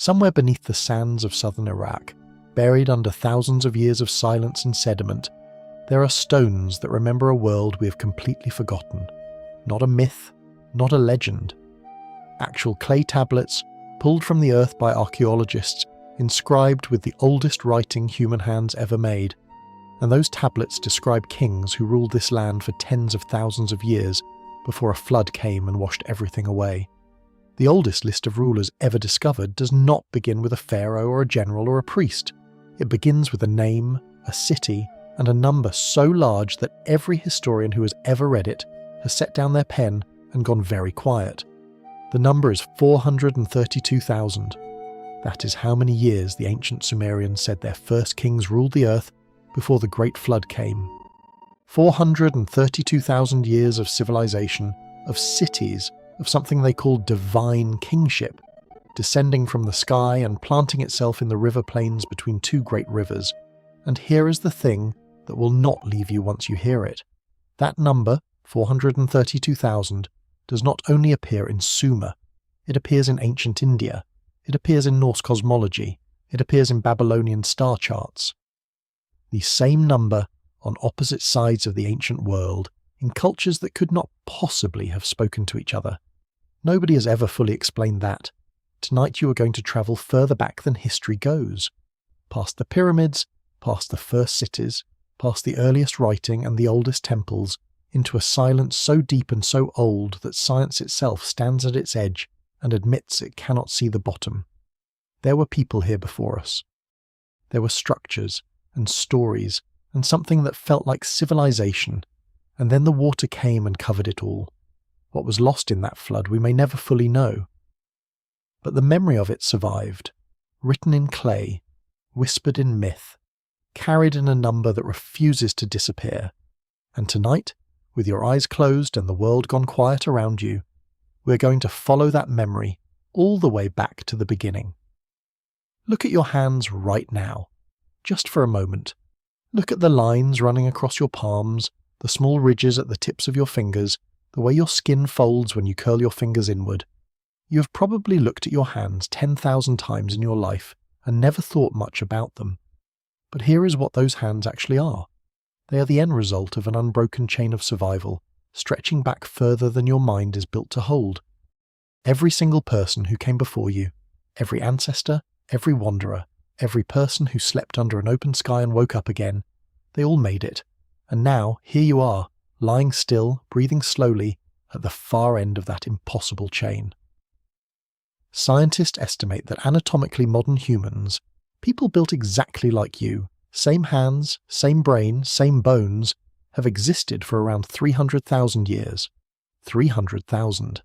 Somewhere beneath the sands of southern Iraq, buried under thousands of years of silence and sediment, there are stones that remember a world we have completely forgotten. Not a myth, not a legend. Actual clay tablets, pulled from the earth by archaeologists, inscribed with the oldest writing human hands ever made. And those tablets describe kings who ruled this land for tens of thousands of years before a flood came and washed everything away. The oldest list of rulers ever discovered does not begin with a pharaoh or a general or a priest. It begins with a name, a city, and a number so large that every historian who has ever read it has set down their pen and gone very quiet. The number is 432,000. That is how many years the ancient Sumerians said their first kings ruled the earth before the Great Flood came. 432,000 years of civilization, of cities, of something they called divine kingship, descending from the sky and planting itself in the river plains between two great rivers. And here is the thing that will not leave you once you hear it. That number, 432,000, does not only appear in Sumer, it appears in ancient India, it appears in Norse cosmology, it appears in Babylonian star charts. The same number on opposite sides of the ancient world, in cultures that could not possibly have spoken to each other. Nobody has ever fully explained that. Tonight you are going to travel further back than history goes. Past the pyramids, past the first cities, past the earliest writing and the oldest temples, into a silence so deep and so old that science itself stands at its edge and admits it cannot see the bottom. There were people here before us. There were structures and stories and something that felt like civilization, and then the water came and covered it all. What was lost in that flood we may never fully know. But the memory of it survived, written in clay, whispered in myth, carried in a number that refuses to disappear. And tonight, with your eyes closed and the world gone quiet around you, we're going to follow that memory all the way back to the beginning. Look at your hands right now, just for a moment. Look at the lines running across your palms, the small ridges at the tips of your fingers, the way your skin folds when you curl your fingers inward. You have probably looked at your hands 10,000 times in your life and never thought much about them. But here is what those hands actually are. They are the end result of an unbroken chain of survival, stretching back further than your mind is built to hold. Every single person who came before you, every ancestor, every wanderer, every person who slept under an open sky and woke up again, they all made it. And now, here you are, lying still, breathing slowly, at the far end of that impossible chain. Scientists estimate that anatomically modern humans, people built exactly like you, same hands, same brain, same bones, have existed for around 300,000 years. 300,000.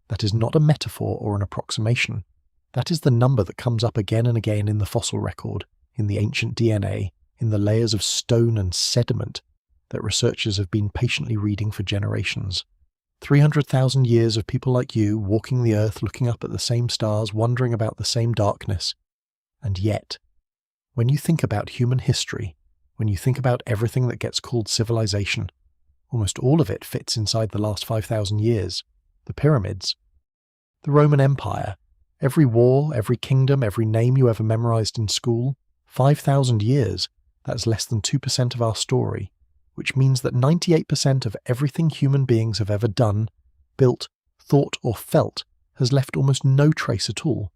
That is not a metaphor or an approximation. That is the number that comes up again and again in the fossil record, in the ancient DNA, in the layers of stone and sediment that researchers have been patiently reading for generations. 300,000 years of people like you walking the earth, looking up at the same stars, wondering about the same darkness. And yet, when you think about human history, when you think about everything that gets called civilization, almost all of it fits inside the last 5,000 years. The pyramids, the Roman Empire, every war, every kingdom, every name you ever memorized in school, 5,000 years, that's less than 2% of our story, which means that 98% of everything human beings have ever done, built, thought or felt has left almost no trace at all.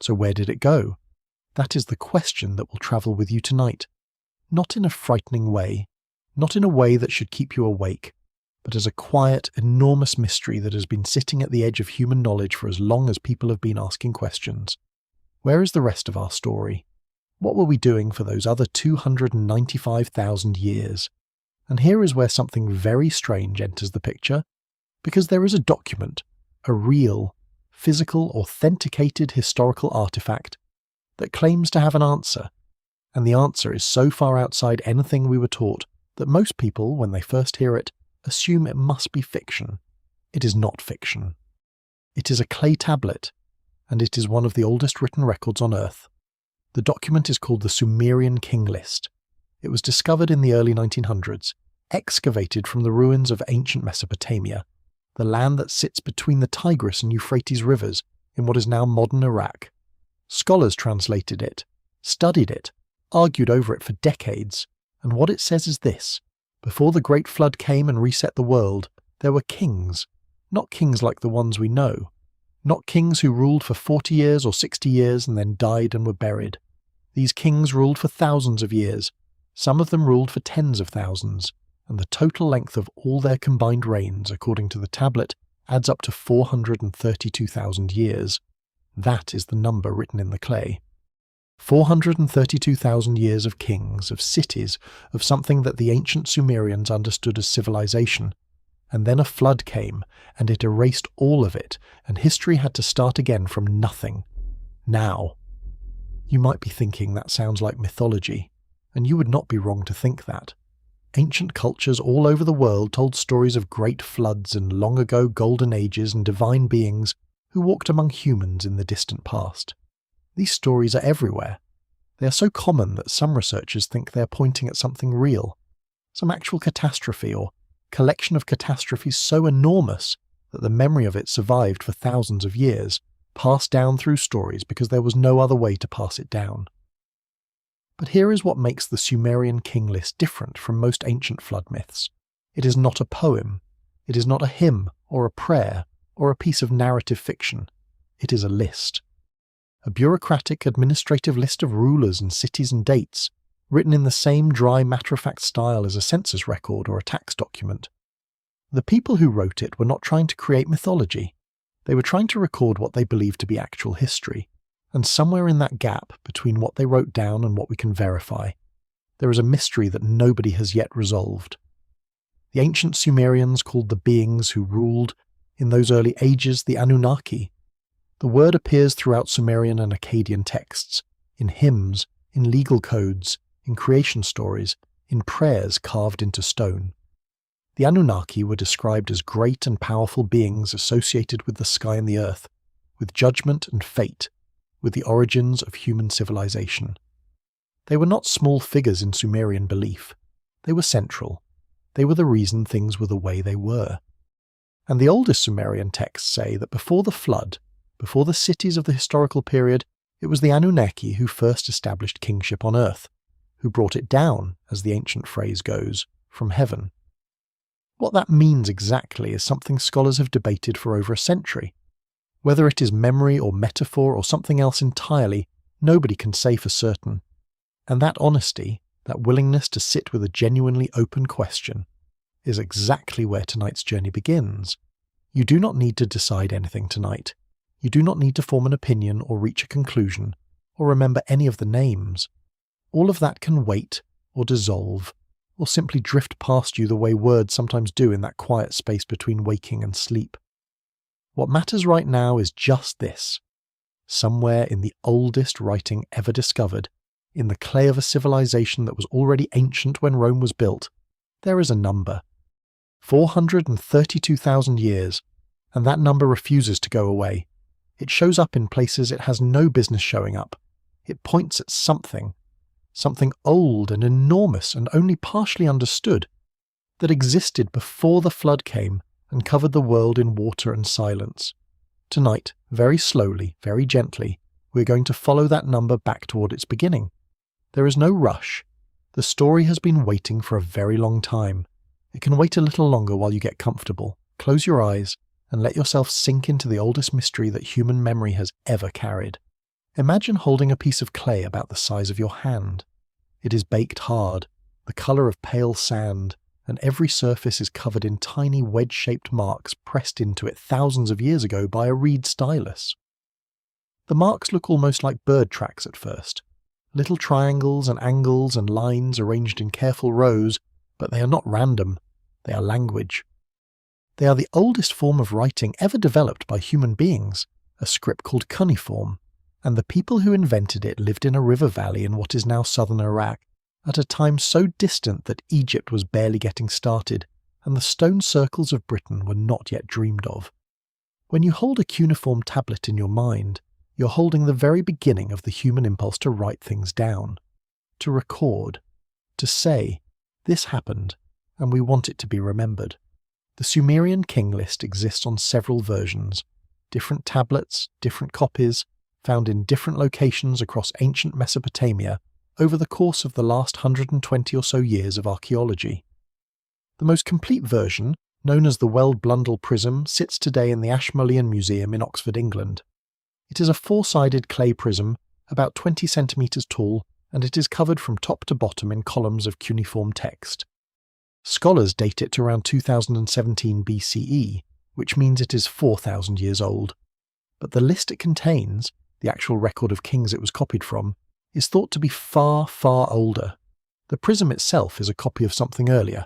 So where did it go? That is the question that will travel with you tonight. Not in a frightening way, not in a way that should keep you awake, but as a quiet, enormous mystery that has been sitting at the edge of human knowledge for as long as people have been asking questions. Where is the rest of our story? What were we doing for those other 295,000 years? And here is where something very strange enters the picture, because there is a document, a real, physical, authenticated historical artifact that claims to have an answer, and the answer is so far outside anything we were taught that most people, when they first hear it, assume it must be fiction. It is not fiction. It is a clay tablet, and it is one of the oldest written records on Earth. The document is called the Sumerian King List. It was discovered in the early 1900s, excavated from the ruins of ancient Mesopotamia, the land that sits between the Tigris and Euphrates rivers in what is now modern Iraq. Scholars translated it, studied it, argued over it for decades, and what it says is this: before the Great Flood came and reset the world, there were kings, not kings like the ones we know, not kings who ruled for 40 years or 60 years and then died and were buried. These kings ruled for thousands of years, some of them ruled for tens of thousands, and the total length of all their combined reigns, according to the tablet, adds up to 432,000 years. That is the number written in the clay. 432,000 years of kings, of cities, of something that the ancient Sumerians understood as civilization. And then a flood came, and it erased all of it, and history had to start again from nothing. Now. You might be thinking that sounds like mythology, and you would not be wrong to think that. Ancient cultures all over the world told stories of great floods and long ago golden ages and divine beings who walked among humans in the distant past. These stories are everywhere. They are so common that some researchers think they are pointing at something real, some actual catastrophe or collection of catastrophes so enormous that the memory of it survived for thousands of years, passed down through stories because there was no other way to pass it down. But here is what makes the Sumerian king list different from most ancient flood myths. It is not a poem. It is not a hymn or a prayer or a piece of narrative fiction. It is a list. A bureaucratic, administrative list of rulers and cities and dates, written in the same dry, matter-of-fact style as a census record or a tax document. The people who wrote it were not trying to create mythology. They were trying to record what they believed to be actual history. And somewhere in that gap between what they wrote down and what we can verify, there is a mystery that nobody has yet resolved. The ancient Sumerians called the beings who ruled in those early ages the Anunnaki. The word appears throughout Sumerian and Akkadian texts, in hymns, in legal codes, in creation stories, in prayers carved into stone. The Anunnaki were described as great and powerful beings associated with the sky and the earth, with judgment and fate, with the origins of human civilization. They were not small figures in Sumerian belief. They were central. They were the reason things were the way they were. And the oldest Sumerian texts say that before the flood, before the cities of the historical period, it was the Anunnaki who first established kingship on earth, who brought it down, as the ancient phrase goes, from heaven. What that means exactly is something scholars have debated for over a century. Whether it is memory or metaphor or something else entirely, nobody can say for certain. And that honesty, that willingness to sit with a genuinely open question, is exactly where tonight's journey begins. You do not need to decide anything tonight. You do not need to form an opinion or reach a conclusion, or remember any of the names. All of that can wait, or dissolve, or simply drift past you the way words sometimes do in that quiet space between waking and sleep. What matters right now is just this. Somewhere in the oldest writing ever discovered, in the clay of a civilization that was already ancient when Rome was built, there is a number. 432,000 years, and that number refuses to go away. It shows up in places it has no business showing up. It points at something old and enormous and only partially understood, that existed before the flood came and covered the world in water and silence. Tonight, very slowly, very gently, we're going to follow that number back toward its beginning. There is no rush. The story has been waiting for a very long time. It can wait a little longer while you get comfortable. Close your eyes and let yourself sink into the oldest mystery that human memory has ever carried. Imagine holding a piece of clay about the size of your hand. It is baked hard, the color of pale sand, and every surface is covered in tiny wedge-shaped marks pressed into it thousands of years ago by a reed stylus. The marks look almost like bird tracks at first, little triangles and angles and lines arranged in careful rows, but they are not random, they are language. They are the oldest form of writing ever developed by human beings, a script called cuneiform, and the people who invented it lived in a river valley in what is now southern Iraq, at a time so distant that Egypt was barely getting started, and the stone circles of Britain were not yet dreamed of. When you hold a cuneiform tablet in your mind, you're holding the very beginning of the human impulse to write things down, to record, to say, this happened, and we want it to be remembered. The Sumerian king list exists on several versions, different tablets, different copies, found in different locations across ancient Mesopotamia over the course of the last 120 or so years of archaeology. The most complete version, known as the Weld-Blundell prism, sits today in the Ashmolean Museum in Oxford, England. It is a four-sided clay prism, about 20 centimetres tall, and it is covered from top to bottom in columns of cuneiform text. Scholars date it to around 2017 BCE, which means it is 4,000 years old. But the list it contains, the actual record of kings it was copied from, is thought to be far, far older. The prism itself is a copy of something earlier,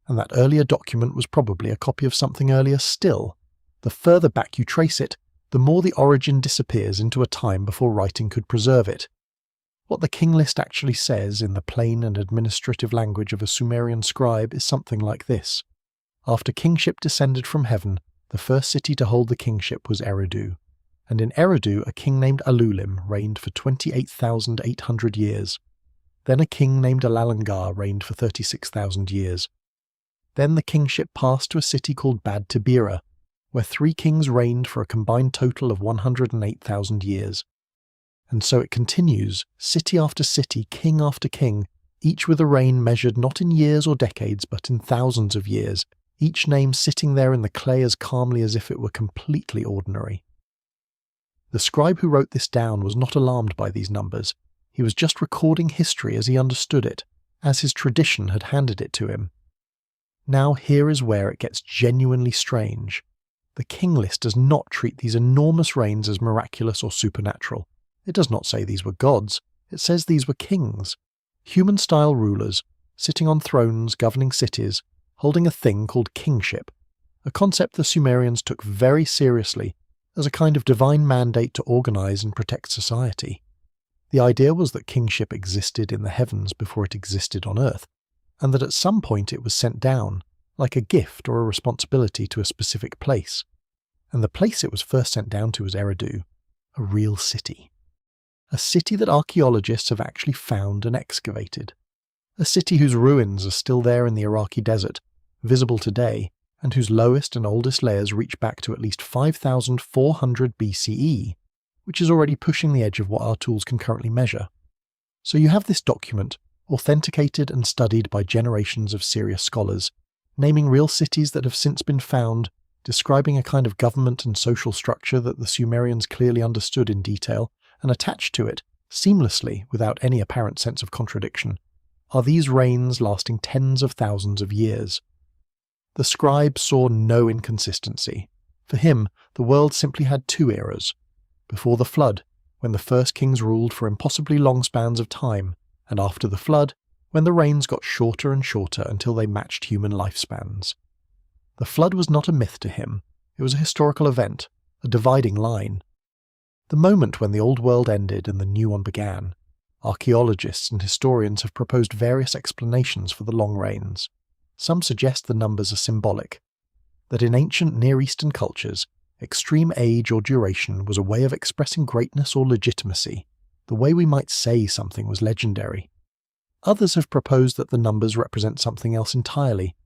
and that earlier document was probably a copy of something earlier still. The further back you trace it, the more the origin disappears into a time before writing could preserve it. What the king list actually says in the plain and administrative language of a Sumerian scribe is something like this. After kingship descended from heaven, the first city to hold the kingship was Eridu, and in Eridu a king named Alulim reigned for 28,800 years. Then a king named Alalangar reigned for 36,000 years. Then the kingship passed to a city called Bad Tibira, where 3 kings reigned for a combined total of 108,000 years. And so it continues, city after city, king after king, each with a reign measured not in years or decades but in thousands of years, each name sitting there in the clay as calmly as if it were completely ordinary. The scribe who wrote this down was not alarmed by these numbers. He was just recording history as he understood it, as his tradition had handed it to him. Now here is where it gets genuinely strange. The king list does not treat these enormous reigns as miraculous or supernatural. It does not say these were gods, it says these were kings. Human-style rulers, sitting on thrones governing cities, holding a thing called kingship, a concept the Sumerians took very seriously as a kind of divine mandate to organize and protect society. The idea was that kingship existed in the heavens before it existed on earth, and that at some point it was sent down, like a gift or a responsibility to a specific place. And the place it was first sent down to was Eridu, a real city. A city that archaeologists have actually found and excavated. A city whose ruins are still there in the Iraqi desert, visible today, and whose lowest and oldest layers reach back to at least 5,400 BCE, which is already pushing the edge of what our tools can currently measure. So you have this document, authenticated and studied by generations of serious scholars, naming real cities that have since been found, describing a kind of government and social structure that the Sumerians clearly understood in detail, and attached to it, seamlessly, without any apparent sense of contradiction, are these reigns lasting tens of thousands of years. The scribe saw no inconsistency. For him, the world simply had 2 eras. Before the flood, when the first kings ruled for impossibly long spans of time, and after the flood, when the reigns got shorter and shorter until they matched human lifespans. The flood was not a myth to him, it was a historical event, a dividing line. The moment when the old world ended and the new one began. Archaeologists and historians have proposed various explanations for the long reigns. Some suggest the numbers are symbolic, that in ancient Near Eastern cultures, extreme age or duration was a way of expressing greatness or legitimacy, the way we might say something was legendary. Others have proposed that the numbers represent something else entirely,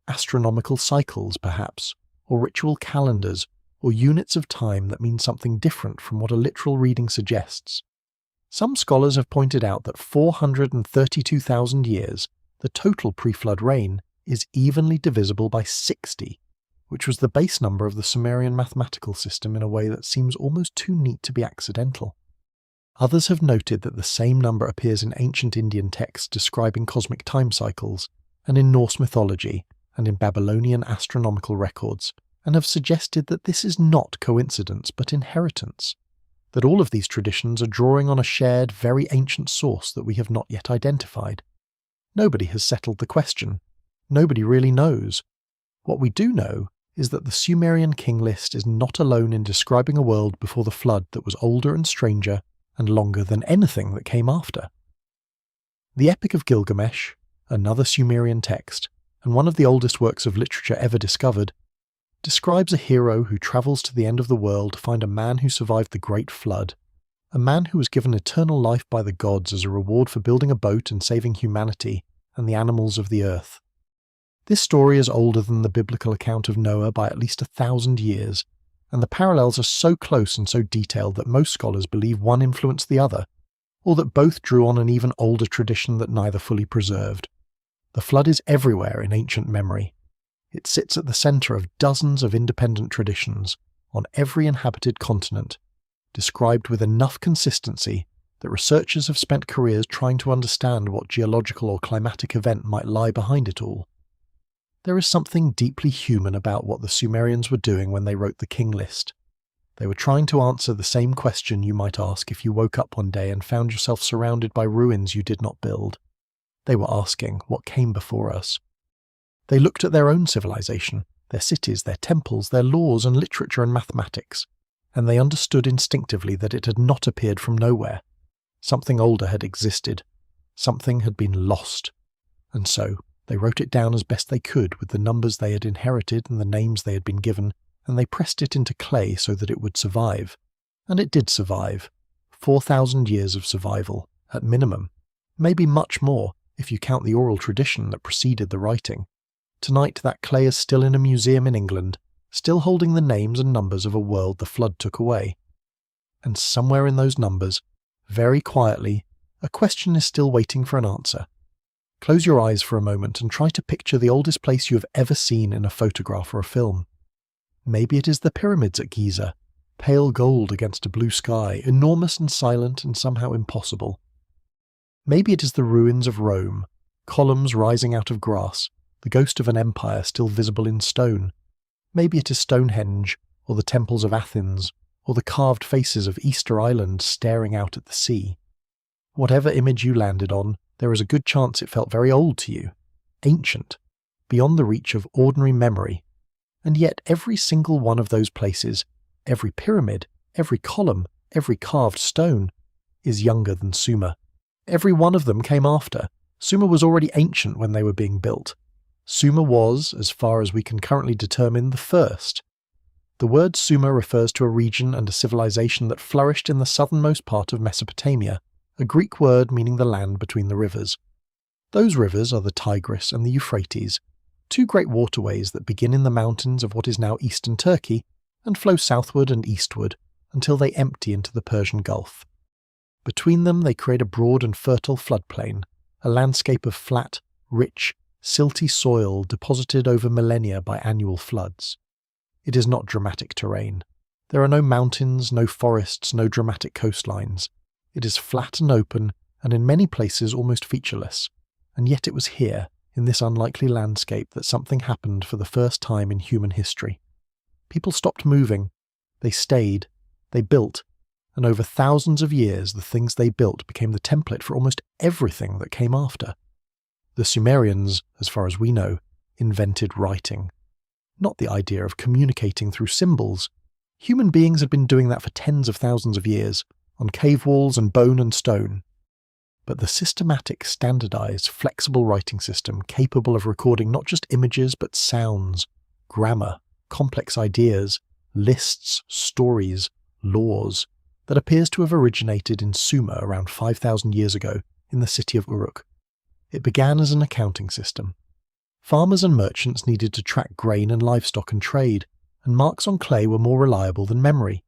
astronomical cycles perhaps, or ritual calendars, or units of time that mean something different from what a literal reading suggests. Some scholars have pointed out that 432,000 years, the total pre-flood reign, is evenly divisible by 60, which was the base number of the Sumerian mathematical system in a way that seems almost too neat to be accidental. Others have noted that the same number appears in ancient Indian texts describing cosmic time cycles, and in Norse mythology, and in Babylonian astronomical records, and have suggested that this is not coincidence but inheritance, that all of these traditions are drawing on a shared, very ancient source that we have not yet identified. Nobody has settled the question. Nobody really knows. What we do know is that the Sumerian king list is not alone in describing a world before the flood that was older and stranger and longer than anything that came after. The Epic of Gilgamesh, another Sumerian text, and one of the oldest works of literature ever discovered, describes a hero who travels to the end of the world to find a man who survived the Great Flood, a man who was given eternal life by the gods as a reward for building a boat and saving humanity and the animals of the earth. This story is older than the biblical account of Noah by at least 1,000 years, and the parallels are so close and so detailed that most scholars believe one influenced the other, or that both drew on an even older tradition that neither fully preserved. The flood is everywhere in ancient memory. It sits at the centre of dozens of independent traditions on every inhabited continent, described with enough consistency that researchers have spent careers trying to understand what geological or climatic event might lie behind it all. There is something deeply human about what the Sumerians were doing when they wrote the King List. They were trying to answer the same question you might ask if you woke up one day and found yourself surrounded by ruins you did not build. They were asking what came before us. They looked at their own civilization, their cities, their temples, their laws and literature and mathematics, and they understood instinctively that it had not appeared from nowhere. Something older had existed. Something had been lost. And so, they wrote it down as best they could with the numbers they had inherited and the names they had been given, and they pressed it into clay so that it would survive. And it did survive. 4,000 years of survival, at minimum. Maybe much more, if you count the oral tradition that preceded the writing. Tonight that clay is still in a museum in England, still holding the names and numbers of a world the flood took away. And somewhere in those numbers, very quietly, a question is still waiting for an answer. Close your eyes for a moment and try to picture the oldest place you have ever seen in a photograph or a film. Maybe it is the pyramids at Giza, pale gold against a blue sky, enormous and silent and somehow impossible. Maybe it is the ruins of Rome, columns rising out of grass, the ghost of an empire still visible in stone. Maybe it is Stonehenge, or the temples of Athens, or the carved faces of Easter Island staring out at the sea. Whatever image you landed on, there is a good chance it felt very old to you, ancient, beyond the reach of ordinary memory. And yet every single one of those places, every pyramid, every column, every carved stone, is younger than Sumer. Every one of them came after. Sumer was already ancient when they were being built. Sumer was, as far as we can currently determine, the first. The word Sumer refers to a region and a civilization that flourished in the southernmost part of Mesopotamia, a Greek word meaning the land between the rivers. Those rivers are the Tigris and the Euphrates, two great waterways that begin in the mountains of what is now eastern Turkey and flow southward and eastward until they empty into the Persian Gulf. Between them they create a broad and fertile floodplain, a landscape of flat, rich, silty soil deposited over millennia by annual floods. It is not dramatic terrain. There are no mountains, no forests, no dramatic coastlines. It is flat and open, and in many places almost featureless. And yet it was here, in this unlikely landscape, that something happened for the first time in human history. People stopped moving. They stayed. They built. And over thousands of years, the things they built became the template for almost everything that came after. The Sumerians, as far as we know, invented writing. Not the idea of communicating through symbols. Human beings had been doing that for tens of thousands of years, on cave walls and bone and stone. But the systematic, standardized, flexible writing system capable of recording not just images but sounds, grammar, complex ideas, lists, stories, laws, that appears to have originated in Sumer around 5,000 years ago in the city of Uruk. It began as an accounting system. Farmers and merchants needed to track grain and livestock and trade, and marks on clay were more reliable than memory.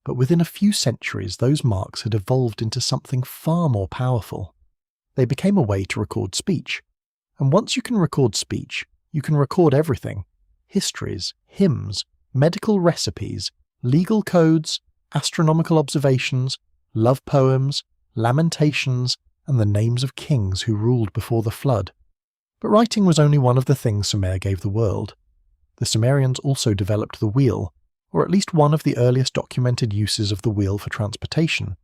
But within a few centuries, those marks had evolved into something far more powerful. They became a way to record speech. And once you can record speech, you can record everything: histories, hymns, medical recipes, legal codes, astronomical observations, love poems, lamentations, and the names of kings who ruled before the flood. But writing was only one of the things Sumer gave the world. The Sumerians also developed the wheel, or at least one of the earliest documented uses of the wheel for transportation.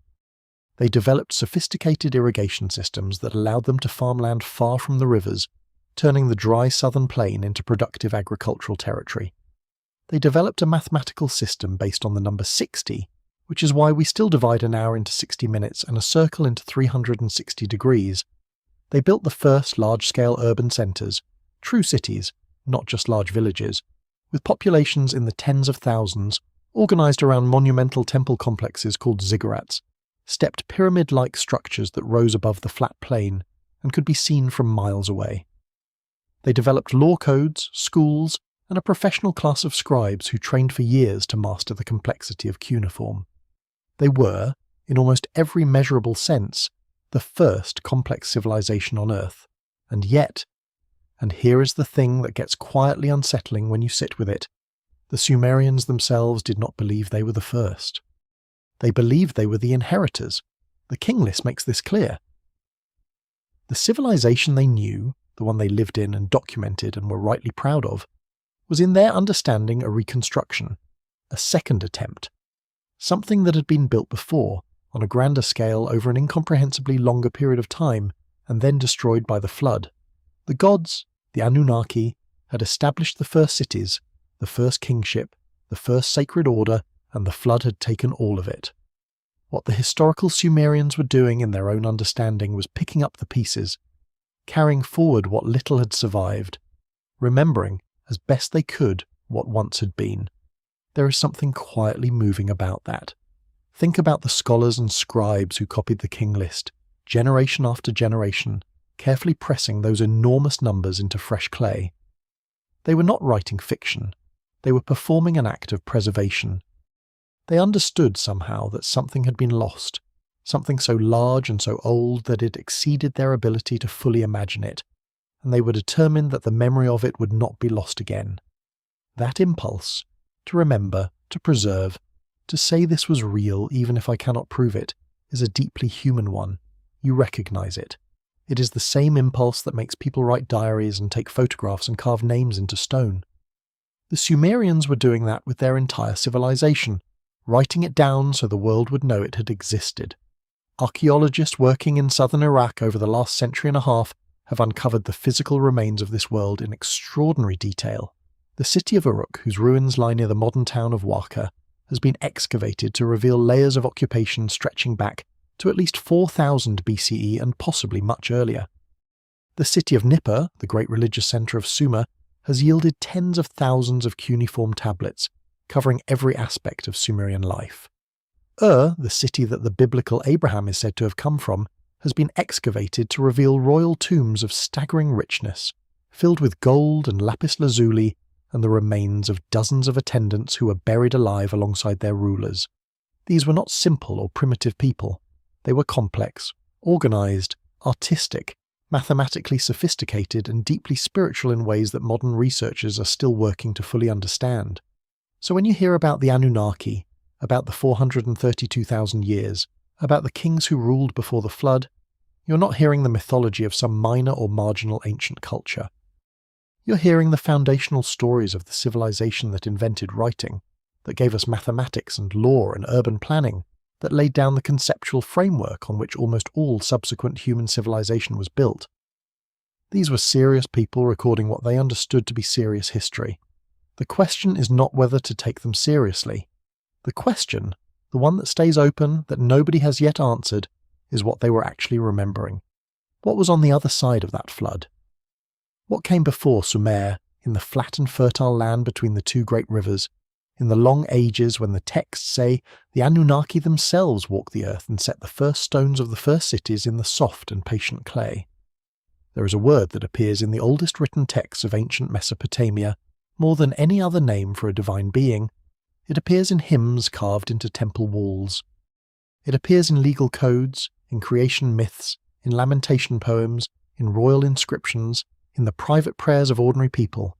They developed sophisticated irrigation systems that allowed them to farm land far from the rivers, turning the dry southern plain into productive agricultural territory. They developed a mathematical system based on the number 60, which is why we still divide an hour into 60 minutes and a circle into 360 degrees. They built the first large-scale urban centres, true cities, not just large villages, with populations in the tens of thousands, organised around monumental temple complexes called ziggurats, stepped pyramid-like structures that rose above the flat plain and could be seen from miles away. They developed law codes, schools, and a professional class of scribes who trained for years to master the complexity of cuneiform. They were, in almost every measurable sense, the first complex civilization on Earth, and yet, and here is the thing that gets quietly unsettling when you sit with it, the Sumerians themselves did not believe they were the first. They believed they were the inheritors. The king list makes this clear. The civilization they knew, the one they lived in and documented and were rightly proud of, was in their understanding a reconstruction, a second attempt, something that had been built before, on a grander scale over an incomprehensibly longer period of time, and then destroyed by the flood. The gods, the Anunnaki, had established the first cities, the first kingship, the first sacred order, and the flood had taken all of it. What the historical Sumerians were doing in their own understanding was picking up the pieces, carrying forward what little had survived, remembering, as best they could, what once had been. There is something quietly moving about that. Think about the scholars and scribes who copied the king list, generation after generation, carefully pressing those enormous numbers into fresh clay. They were not writing fiction. They were performing an act of preservation. They understood somehow that something had been lost, something so large and so old that it exceeded their ability to fully imagine it, and they were determined that the memory of it would not be lost again. That impulse, to remember, to preserve, to say this was real even if I cannot prove it, is a deeply human one. You recognize it. It is the same impulse that makes people write diaries and take photographs and carve names into stone. The Sumerians were doing that with their entire civilization, writing it down so the world would know it had existed. Archaeologists working in southern Iraq over the last century and a half have uncovered the physical remains of this world in extraordinary detail. The city of Uruk, whose ruins lie near the modern town of Waka, has been excavated to reveal layers of occupation stretching back to at least 4000 BCE and possibly much earlier. The city of Nippur, the great religious centre of Sumer, has yielded tens of thousands of cuneiform tablets, covering every aspect of Sumerian life. The city that the biblical Abraham is said to have come from, has been excavated to reveal royal tombs of staggering richness, filled with gold and lapis lazuli and the remains of dozens of attendants who were buried alive alongside their rulers. These were not simple or primitive people. They were complex, organized, artistic, mathematically sophisticated and deeply spiritual in ways that modern researchers are still working to fully understand. So when you hear about the Anunnaki, about the 432,000 years, about the kings who ruled before the flood, you're not hearing the mythology of some minor or marginal ancient culture. You're hearing the foundational stories of the civilization that invented writing, that gave us mathematics and law and urban planning, that laid down the conceptual framework on which almost all subsequent human civilization was built. These were serious people recording what they understood to be serious history. The question is not whether to take them seriously. The question, the one that stays open, that nobody has yet answered, is what they were actually remembering. What was on the other side of that flood? What came before Sumer, in the flat and fertile land between the two great rivers, in the long ages when the texts say the Anunnaki themselves walked the earth and set the first stones of the first cities in the soft and patient clay? There is a word that appears in the oldest written texts of ancient Mesopotamia more than any other name for a divine being. It appears in hymns carved into temple walls. It appears in legal codes, in creation myths, in lamentation poems, in royal inscriptions, in the private prayers of ordinary people.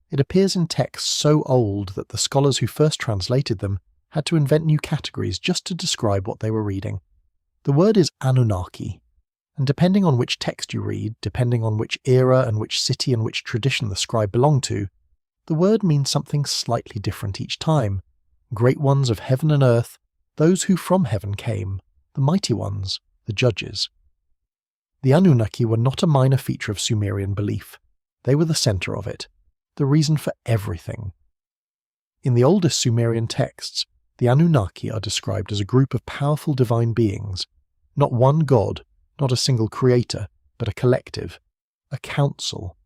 It appears in texts so old that the scholars who first translated them had to invent new categories just to describe what they were reading. The word is Anunnaki, and depending on which text you read, depending on which era and which city and which tradition the scribe belonged to, the word means something slightly different each time. Great ones of heaven and earth, those who from heaven came, the mighty ones, the judges. The Anunnaki were not a minor feature of Sumerian belief. They were the center of it, the reason for everything. In the oldest Sumerian texts, the Anunnaki are described as a group of powerful divine beings, not one god, not a single creator, but a collective, a council.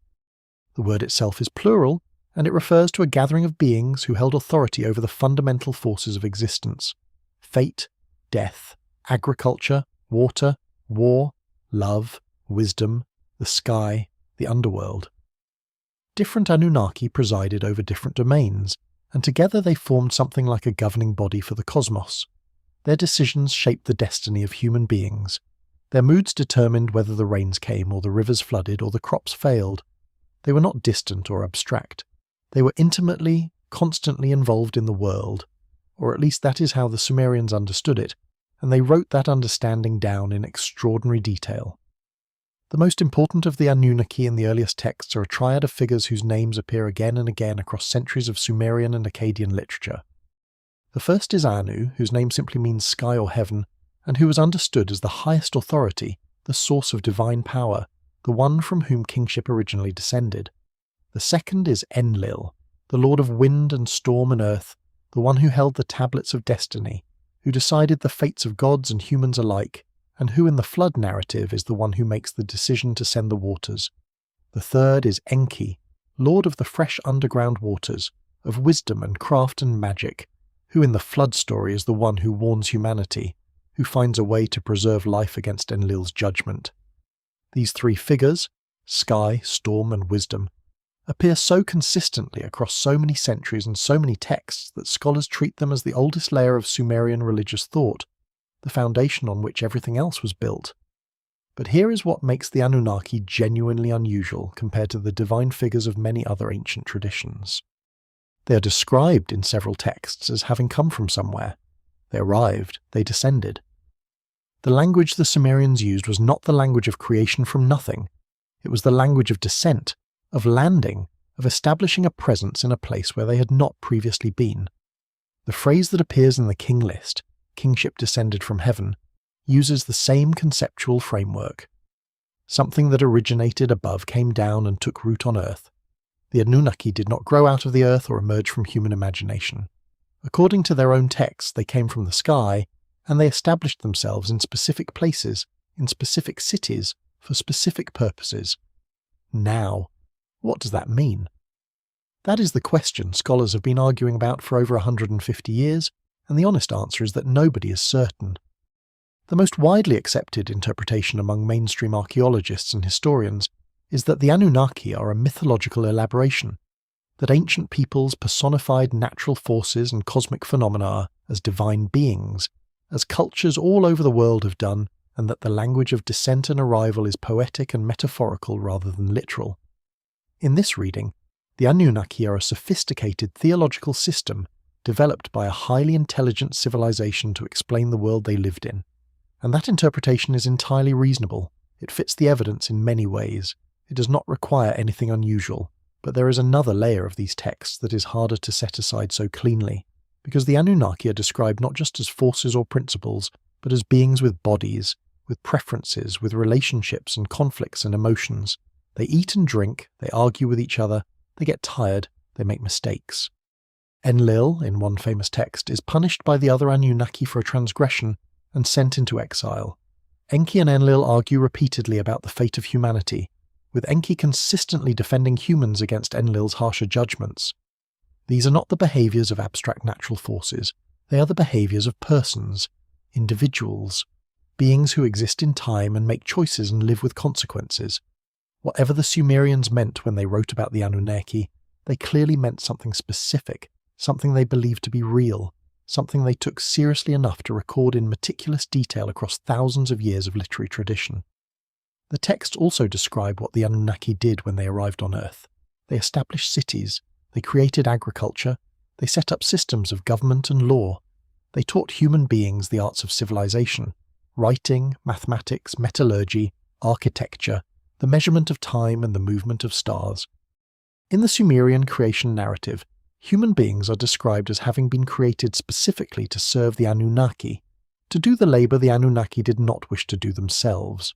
The word itself is plural, and it refers to a gathering of beings who held authority over the fundamental forces of existence: fate, death, agriculture, water, war, love, wisdom, the sky, the underworld. Different Anunnaki presided over different domains, and together they formed something like a governing body for the cosmos. Their decisions shaped the destiny of human beings. Their moods determined whether the rains came or the rivers flooded or the crops failed. They were not distant or abstract. They were intimately, constantly involved in the world, or at least that is how the Sumerians understood it, and they wrote that understanding down in extraordinary detail. The most important of the Anunnaki in the earliest texts are a triad of figures whose names appear again and again across centuries of Sumerian and Akkadian literature. The first is Anu, whose name simply means sky or heaven, and who was understood as the highest authority, the source of divine power, the one from whom kingship originally descended. The second is Enlil, the lord of wind and storm and earth, the one who held the tablets of destiny, who decided the fates of gods and humans alike, and who in the flood narrative is the one who makes the decision to send the waters. The third is Enki, lord of the fresh underground waters, of wisdom and craft and magic, who in the flood story is the one who warns humanity, who finds a way to preserve life against Enlil's judgment. These three figures, sky, storm, and wisdom, appear so consistently across so many centuries and so many texts that scholars treat them as the oldest layer of Sumerian religious thought, the foundation on which everything else was built. But here is what makes the Anunnaki genuinely unusual compared to the divine figures of many other ancient traditions. They are described in several texts as having come from somewhere. They arrived, they descended. The language the Sumerians used was not the language of creation from nothing. It was the language of descent, of landing, of establishing a presence in a place where they had not previously been. The phrase that appears in the king list, kingship descended from heaven, uses the same conceptual framework. Something that originated above came down and took root on earth. The Anunnaki did not grow out of the earth or emerge from human imagination. According to their own texts, they came from the sky, and they established themselves in specific places, in specific cities, for specific purposes. Now, what does that mean? That is the question scholars have been arguing about for over 150 years, and the honest answer is that nobody is certain. The most widely accepted interpretation among mainstream archaeologists and historians is that the Anunnaki are a mythological elaboration, that ancient peoples personified natural forces and cosmic phenomena as divine beings, as cultures all over the world have done, and that the language of descent and arrival is poetic and metaphorical rather than literal. In this reading, the Anunnaki are a sophisticated theological system developed by a highly intelligent civilization to explain the world they lived in. And that interpretation is entirely reasonable. It fits the evidence in many ways. It does not require anything unusual. But there is another layer of these texts that is harder to set aside so cleanly, because the Anunnaki are described not just as forces or principles, but as beings with bodies, with preferences, with relationships and conflicts and emotions. They eat and drink, they argue with each other, they get tired, they make mistakes. Enlil, in one famous text, is punished by the other Anunnaki for a transgression and sent into exile. Enki and Enlil argue repeatedly about the fate of humanity, with Enki consistently defending humans against Enlil's harsher judgments. These are not the behaviours of abstract natural forces, they are the behaviours of persons, individuals, beings who exist in time and make choices and live with consequences. Whatever the Sumerians meant when they wrote about the Anunnaki, they clearly meant something specific, something they believed to be real, something they took seriously enough to record in meticulous detail across thousands of years of literary tradition. The texts also describe what the Anunnaki did when they arrived on Earth. They established cities, they created agriculture, they set up systems of government and law. They taught human beings the arts of civilization, writing, mathematics, metallurgy, architecture, the measurement of time and the movement of stars. In the Sumerian creation narrative, human beings are described as having been created specifically to serve the Anunnaki, to do the labour the Anunnaki did not wish to do themselves.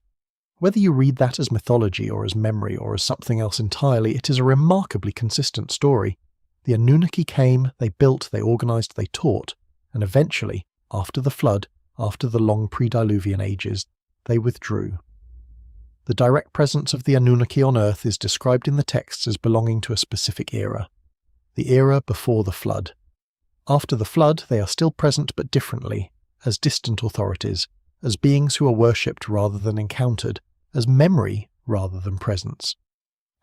Whether you read that as mythology or as memory or as something else entirely, it is a remarkably consistent story. The Anunnaki came, they built, they organised, they taught, and eventually, after the flood, after the long pre-Diluvian ages, they withdrew. The direct presence of the Anunnaki on Earth is described in the texts as belonging to a specific era, the era before the flood. After the flood, they are still present but differently, as distant authorities, as beings who are worshipped rather than encountered, as memory rather than presence.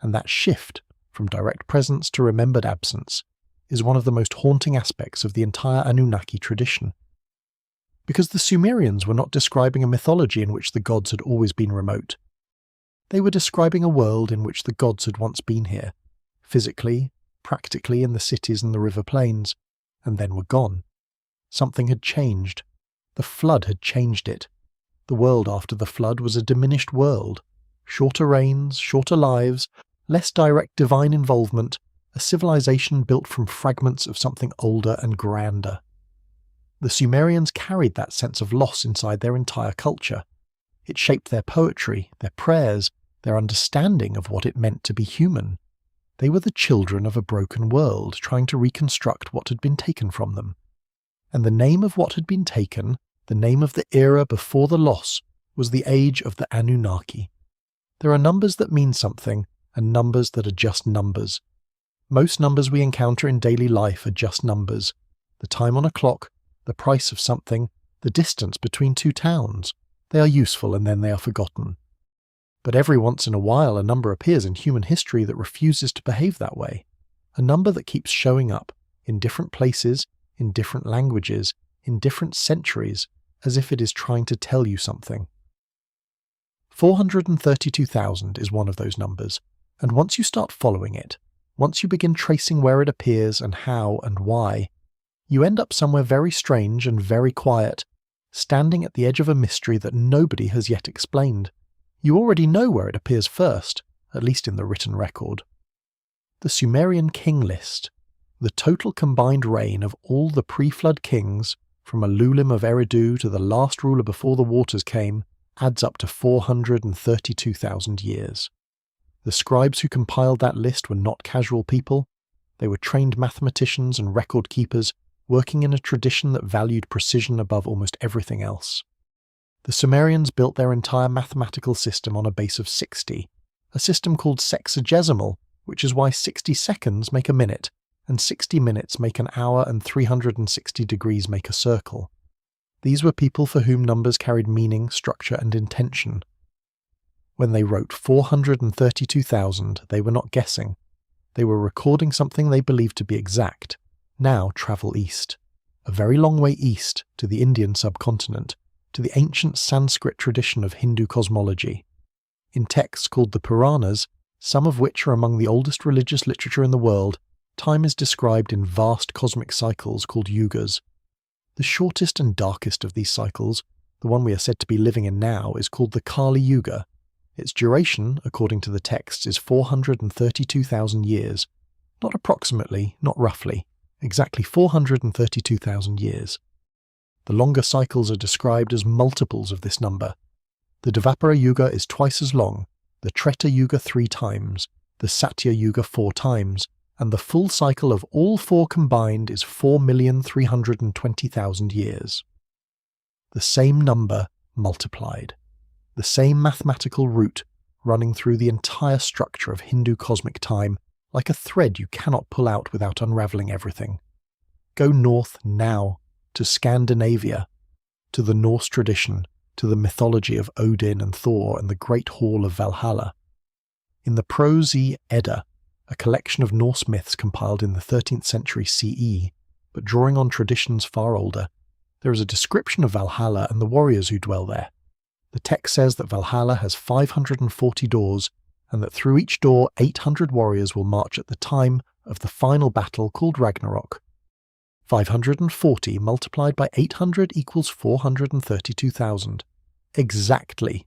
And that shift, from direct presence to remembered absence, is one of the most haunting aspects of the entire Anunnaki tradition. Because the Sumerians were not describing a mythology in which the gods had always been remote. They were describing a world in which the gods had once been here, physically, practically in the cities and the river plains, and then were gone. Something had changed. The flood had changed it. The world after the flood was a diminished world. Shorter reigns, shorter lives, less direct divine involvement, a civilization built from fragments of something older and grander. The Sumerians carried that sense of loss inside their entire culture. It shaped their poetry, their prayers, their understanding of what it meant to be human. They were the children of a broken world, trying to reconstruct what had been taken from them. And the name of what had been taken, the name of the era before the loss, was the age of the Anunnaki. There are numbers that mean something, and numbers that are just numbers. Most numbers we encounter in daily life are just numbers. The time on a clock, the price of something, the distance between two towns. They are useful and then they are forgotten. But every once in a while a number appears in human history that refuses to behave that way. A number that keeps showing up, in different places, in different languages, in different centuries, as if it is trying to tell you something. 432,000 is one of those numbers, and once you start following it, once you begin tracing where it appears and how and why, you end up somewhere very strange and very quiet, standing at the edge of a mystery that nobody has yet explained. You already know where it appears first, at least in the written record. The Sumerian king list, the total combined reign of all the pre-flood kings, from Alulim of Eridu to the last ruler before the waters came, adds up to 432,000 years. The scribes who compiled that list were not casual people. They were trained mathematicians and record keepers, working in a tradition that valued precision above almost everything else. The Sumerians built their entire mathematical system on a base of 60, a system called sexagesimal, which is why 60 seconds make a minute, and 60 minutes make an hour and 360 degrees make a circle. These were people for whom numbers carried meaning, structure, and intention. When they wrote 432,000, they were not guessing. They were recording something they believed to be exact. Now travel east, a very long way east, to the Indian subcontinent, to the ancient Sanskrit tradition of Hindu cosmology. In texts called the Puranas, some of which are among the oldest religious literature in the world, time is described in vast cosmic cycles called yugas. The shortest and darkest of these cycles, the one we are said to be living in now, is called the Kali Yuga. Its duration, according to the texts, is 432,000 years. Not approximately, not roughly, exactly 432,000 years. The longer cycles are described as multiples of this number. The Dvapara Yuga is twice as long, the Treta Yuga 3 times, the Satya Yuga 4 times, and the full cycle of all four combined is 4,320,000 years. The same number multiplied. The same mathematical root running through the entire structure of Hindu cosmic time, like a thread you cannot pull out without unraveling everything. Go north now, to Scandinavia, to the Norse tradition, to the mythology of Odin and Thor and the great hall of Valhalla. In the Prose Edda, a collection of Norse myths compiled in the 13th century CE, but drawing on traditions far older, there is a description of Valhalla and the warriors who dwell there. The text says that Valhalla has 540 doors, and that through each door 800 warriors will march at the time of the final battle called Ragnarok. 540 multiplied by 800 equals 432,000. Exactly.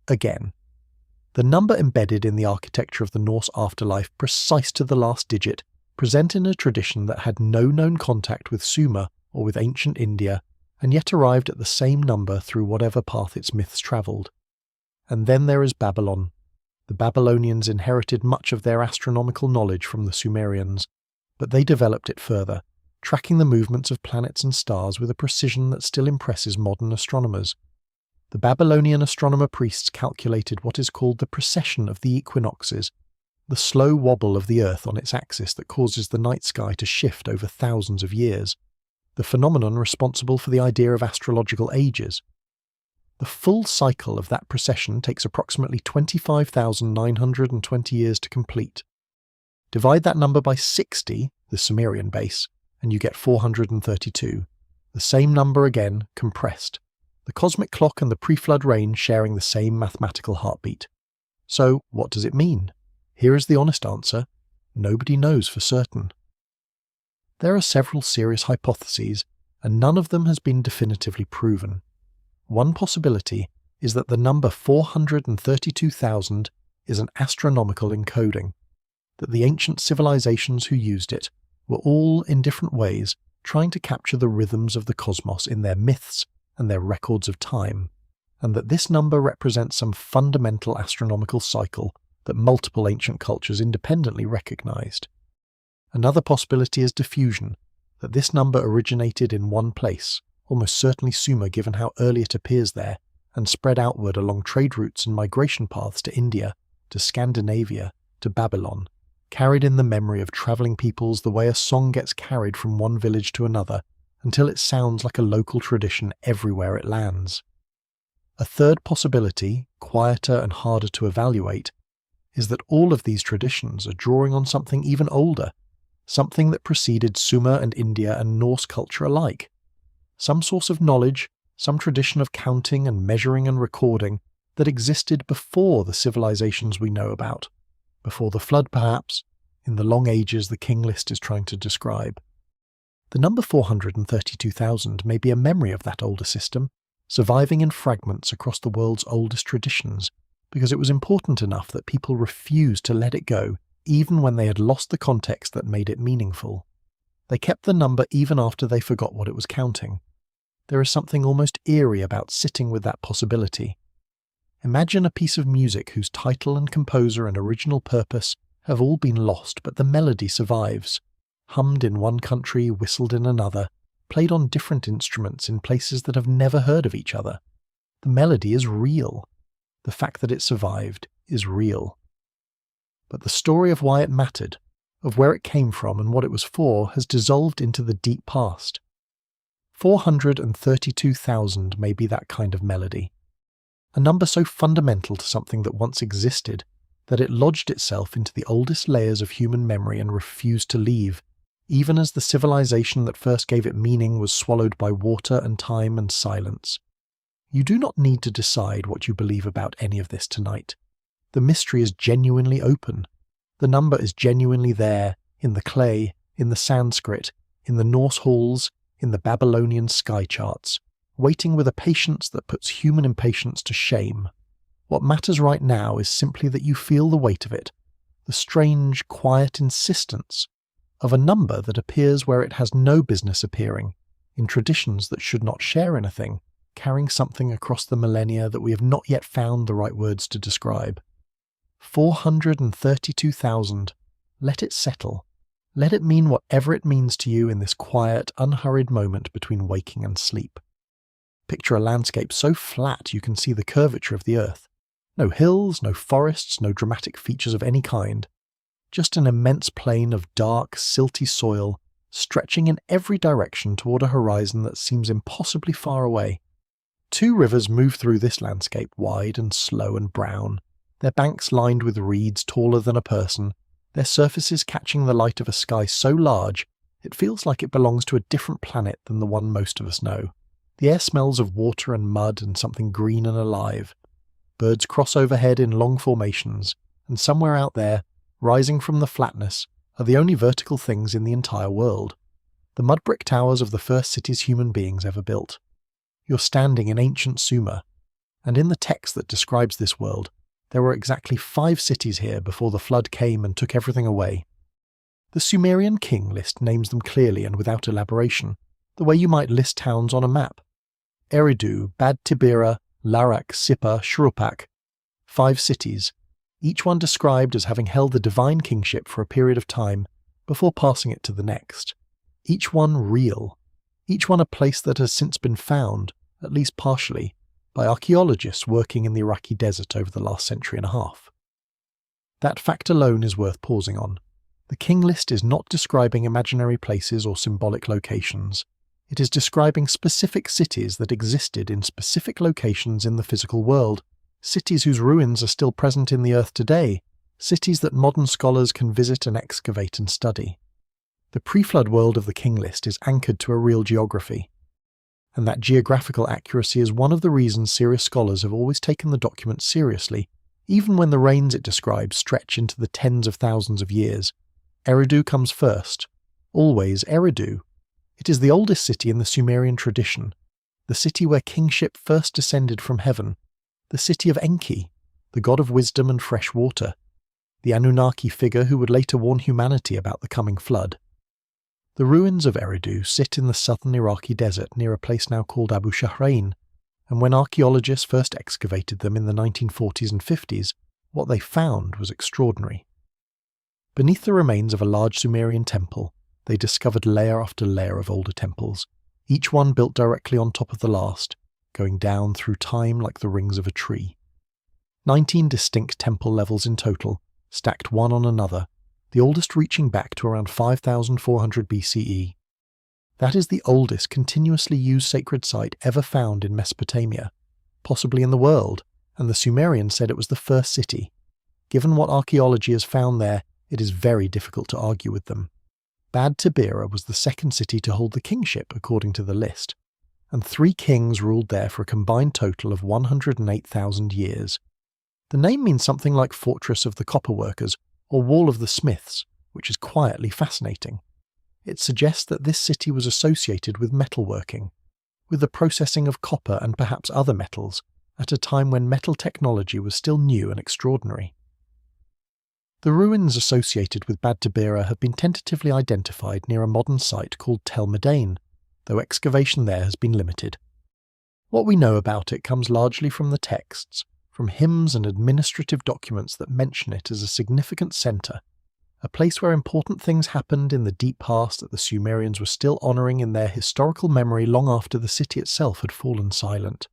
Again. The number embedded in the architecture of the Norse afterlife, precise to the last digit, present in a tradition that had no known contact with Sumer or with ancient India, and yet arrived at the same number through whatever path its myths travelled. And then there is Babylon. The Babylonians inherited much of their astronomical knowledge from the Sumerians, but they developed it further, tracking the movements of planets and stars with a precision that still impresses modern astronomers. The Babylonian astronomer priests calculated what is called the precession of the equinoxes, the slow wobble of the Earth on its axis that causes the night sky to shift over thousands of years, the phenomenon responsible for the idea of astrological ages. The full cycle of that precession takes approximately 25,920 years to complete. Divide that number by 60, the Sumerian base, and you get 432. The same number again, compressed. The cosmic clock and the pre-flood rain sharing the same mathematical heartbeat. So, what does it mean? Here is the honest answer. Nobody knows for certain. There are several serious hypotheses, and none of them has been definitively proven. One possibility is that the number 432,000 is an astronomical encoding, that the ancient civilizations who used it were all, in different ways, trying to capture the rhythms of the cosmos in their myths and their records of time, and that this number represents some fundamental astronomical cycle that multiple ancient cultures independently recognized. Another possibility is diffusion, that this number originated in one place, almost certainly Sumer given how early it appears there, and spread outward along trade routes and migration paths to India, to Scandinavia, to Babylon, carried in the memory of travelling peoples the way a song gets carried from one village to another until it sounds like a local tradition everywhere it lands. A third possibility, quieter and harder to evaluate, is that all of these traditions are drawing on something even older, something that preceded Sumer and India and Norse culture alike. Some source of knowledge, some tradition of counting and measuring and recording that existed before the civilizations we know about, before the flood perhaps, in the long ages the king list is trying to describe. The number 432,000 may be a memory of that older system, surviving in fragments across the world's oldest traditions, because it was important enough that people refused to let it go even when they had lost the context that made it meaningful. They kept the number even after they forgot what it was counting. There is something almost eerie about sitting with that possibility. Imagine a piece of music whose title and composer and original purpose have all been lost, but the melody survives. Hummed in one country, whistled in another, played on different instruments in places that have never heard of each other. The melody is real. The fact that it survived is real. But the story of why it mattered, of where it came from and what it was for, has dissolved into the deep past. 432,000 may be that kind of melody. A number so fundamental to something that once existed that it lodged itself into the oldest layers of human memory and refused to leave, even as the civilization that first gave it meaning was swallowed by water and time and silence. You do not need to decide what you believe about any of this tonight. The mystery is genuinely open. The number is genuinely there, in the clay, in the Sanskrit, in the Norse halls, in the Babylonian sky charts, waiting with a patience that puts human impatience to shame. What matters right now is simply that you feel the weight of it, the strange, quiet insistence of a number that appears where it has no business appearing, in traditions that should not share anything, carrying something across the millennia that we have not yet found the right words to describe. 432,000. Let it settle. Let it mean whatever it means to you in this quiet, unhurried moment between waking and sleep. Picture a landscape so flat you can see the curvature of the earth. No hills, no forests, no dramatic features of any kind. Just an immense plain of dark, silty soil, stretching in every direction toward a horizon that seems impossibly far away. Two rivers move through this landscape, wide and slow and brown, their banks lined with reeds taller than a person, their surfaces catching the light of a sky so large it feels like it belongs to a different planet than the one most of us know. The air smells of water and mud and something green and alive. Birds cross overhead in long formations, and somewhere out there, rising from the flatness, are the only vertical things in the entire world. The mud brick towers of the first cities human beings ever built. You're standing in ancient Sumer, and in the text that describes this world, there were exactly 5 cities here before the flood came and took everything away. The Sumerian king list names them clearly and without elaboration, the way you might list towns on a map. Eridu, Bad Tibira, Larak, Sippar, Shuruppak. 5 cities, each one described as having held the divine kingship for a period of time before passing it to the next. Each one real. Each one a place that has since been found, at least partially, by archaeologists working in the Iraqi desert over the last century and a half. That fact alone is worth pausing on. The king list is not describing imaginary places or symbolic locations. It is describing specific cities that existed in specific locations in the physical world, cities whose ruins are still present in the earth today, cities that modern scholars can visit and excavate and study. The pre-flood world of the king list is anchored to a real geography, and that geographical accuracy is one of the reasons serious scholars have always taken the document seriously, even when the reigns it describes stretch into the tens of thousands of years. Eridu comes first. Always Eridu. It is the oldest city in the Sumerian tradition, the city where kingship first descended from heaven, the city of Enki, the god of wisdom and fresh water, the Anunnaki figure who would later warn humanity about the coming flood. The ruins of Eridu sit in the southern Iraqi desert near a place now called Abu Shahrain, and when archaeologists first excavated them in the 1940s and 50s, what they found was extraordinary. Beneath the remains of a large Sumerian temple, they discovered layer after layer of older temples, each one built directly on top of the last, going down through time like the rings of a tree. 19 distinct temple levels in total, stacked one on another, the oldest reaching back to around 5400 BCE. That is the oldest continuously used sacred site ever found in Mesopotamia, possibly in the world, and the Sumerians said it was the first city. Given what archaeology has found there, it is very difficult to argue with them. Bad Tabira was the second city to hold the kingship according to the list, and 3 kings ruled there for a combined total of 108,000 years. The name means something like Fortress of the Copperworkers or Wall of the Smiths, which is quietly fascinating. It suggests that this city was associated with metalworking, with the processing of copper and perhaps other metals, at a time when metal technology was still new and extraordinary. The ruins associated with Bad Tabira have been tentatively identified near a modern site called Tel Medain, though excavation there has been limited. What we know about it comes largely from the texts, from hymns and administrative documents that mention it as a significant centre, a place where important things happened in the deep past that the Sumerians were still honouring in their historical memory long after the city itself had fallen silent.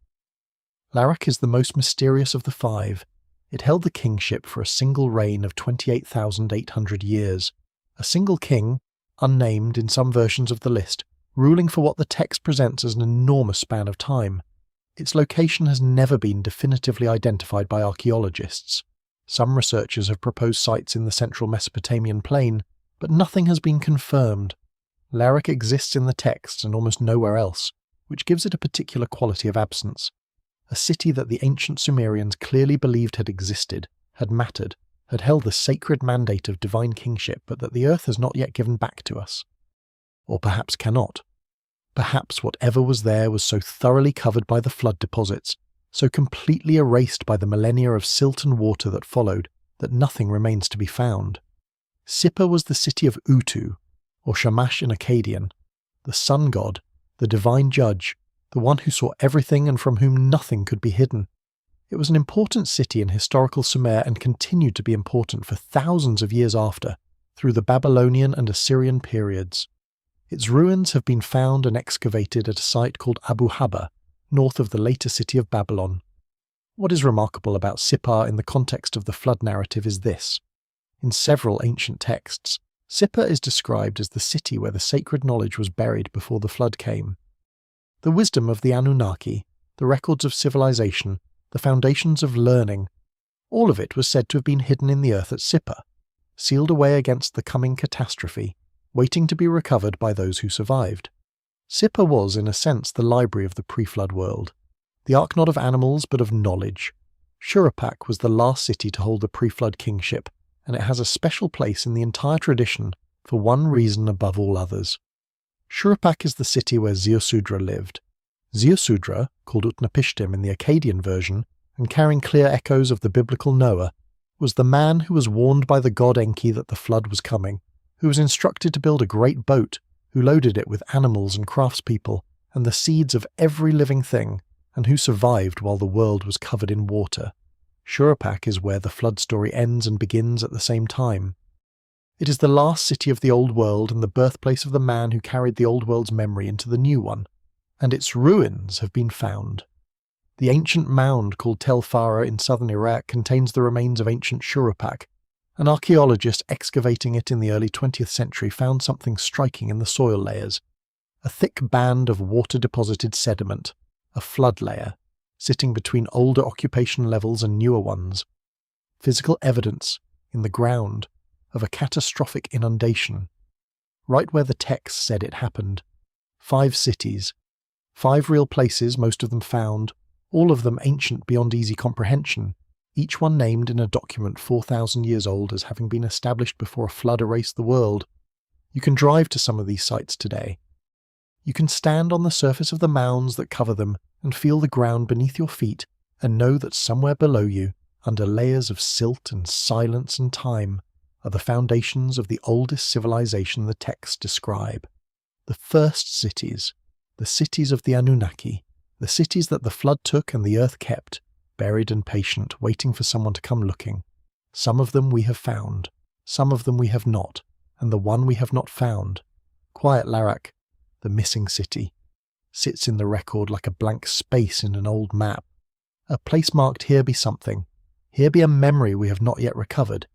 Larak is the most mysterious of the 5. It held the kingship for a single reign of 28,800 years, a single king, unnamed in some versions of the list, ruling for what the text presents as an enormous span of time. Its location has never been definitively identified by archaeologists. Some researchers have proposed sites in the central Mesopotamian plain, but nothing has been confirmed. Larak exists in the texts and almost nowhere else, which gives it a particular quality of absence. A city that the ancient Sumerians clearly believed had existed, had mattered, had held the sacred mandate of divine kingship, but that the earth has not yet given back to us. Or perhaps cannot. Perhaps whatever was there was so thoroughly covered by the flood deposits, so completely erased by the millennia of silt and water that followed, that nothing remains to be found. Sippar was the city of Utu, or Shamash in Akkadian, the sun god, the divine judge, the one who saw everything and from whom nothing could be hidden. It was an important city in historical Sumer and continued to be important for thousands of years after, through the Babylonian and Assyrian periods. Its ruins have been found and excavated at a site called Abu Haba, north of the later city of Babylon. What is remarkable about Sippar in the context of the flood narrative is this. In several ancient texts, Sippar is described as the city where the sacred knowledge was buried before the flood came. The wisdom of the Anunnaki, the records of civilization, the foundations of learning, all of it was said to have been hidden in the earth at Sippar, sealed away against the coming catastrophe, waiting to be recovered by those who survived. Sippar was, in a sense, the library of the pre-flood world, the ark not of animals but of knowledge. Shuruppak was the last city to hold the pre-flood kingship, and it has a special place in the entire tradition for one reason above all others. Shuruppak is the city where Ziusudra lived. Ziusudra, called Utnapishtim in the Akkadian version, and carrying clear echoes of the biblical Noah, was the man who was warned by the god Enki that the flood was coming, who was instructed to build a great boat, who loaded it with animals and craftspeople and the seeds of every living thing, and who survived while the world was covered in water. Shuruppak is where the flood story ends and begins at the same time. It is the last city of the old world and the birthplace of the man who carried the old world's memory into the new one, and its ruins have been found. The ancient mound called Tel Farah in southern Iraq contains the remains of ancient Shuruppak. An archaeologist excavating it in the early 20th century found something striking in the soil layers. A thick band of water-deposited sediment, a flood layer, sitting between older occupation levels and newer ones. Physical evidence, in the ground, of a catastrophic inundation. Right where the text said it happened. 5 cities. 5 real places, most of them found, all of them ancient beyond easy comprehension, each one named in a document 4,000 years old as having been established before a flood erased the world. You can drive to some of these sites today. You can stand on the surface of the mounds that cover them and feel the ground beneath your feet and know that somewhere below you, under layers of silt and silence and time, are the foundations of the oldest civilization the texts describe. The first cities, the cities of the Anunnaki, the cities that the flood took and the earth kept, buried and patient, waiting for someone to come looking. Some of them we have found, some of them we have not, and the one we have not found, Quiet Larak, the missing city, sits in the record like a blank space in an old map. A place marked here be something, here be a memory we have not yet recovered,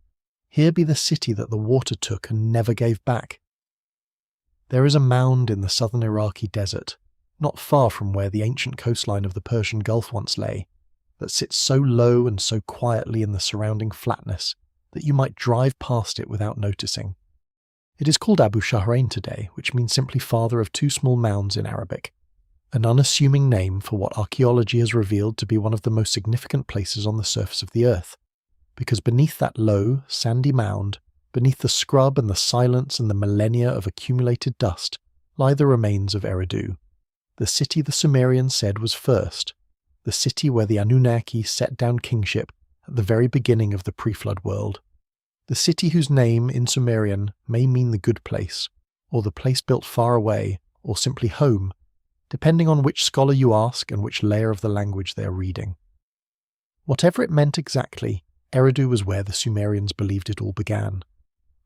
here be the city that the water took and never gave back. There is a mound in the southern Iraqi desert, not far from where the ancient coastline of the Persian Gulf once lay, that sits so low and so quietly in the surrounding flatness that you might drive past it without noticing. It is called Abu Shahrain today, which means simply father of 2 small mounds in Arabic, an unassuming name for what archaeology has revealed to be one of the most significant places on the surface of the earth, because beneath that low, sandy mound, beneath the scrub and the silence and the millennia of accumulated dust, lie the remains of Eridu, the city the Sumerians said was first, the city where the Anunnaki set down kingship at the very beginning of the pre-flood world. The city whose name in Sumerian may mean the good place, or the place built far away, or simply home, depending on which scholar you ask and which layer of the language they are reading. Whatever it meant exactly, Eridu was where the Sumerians believed it all began,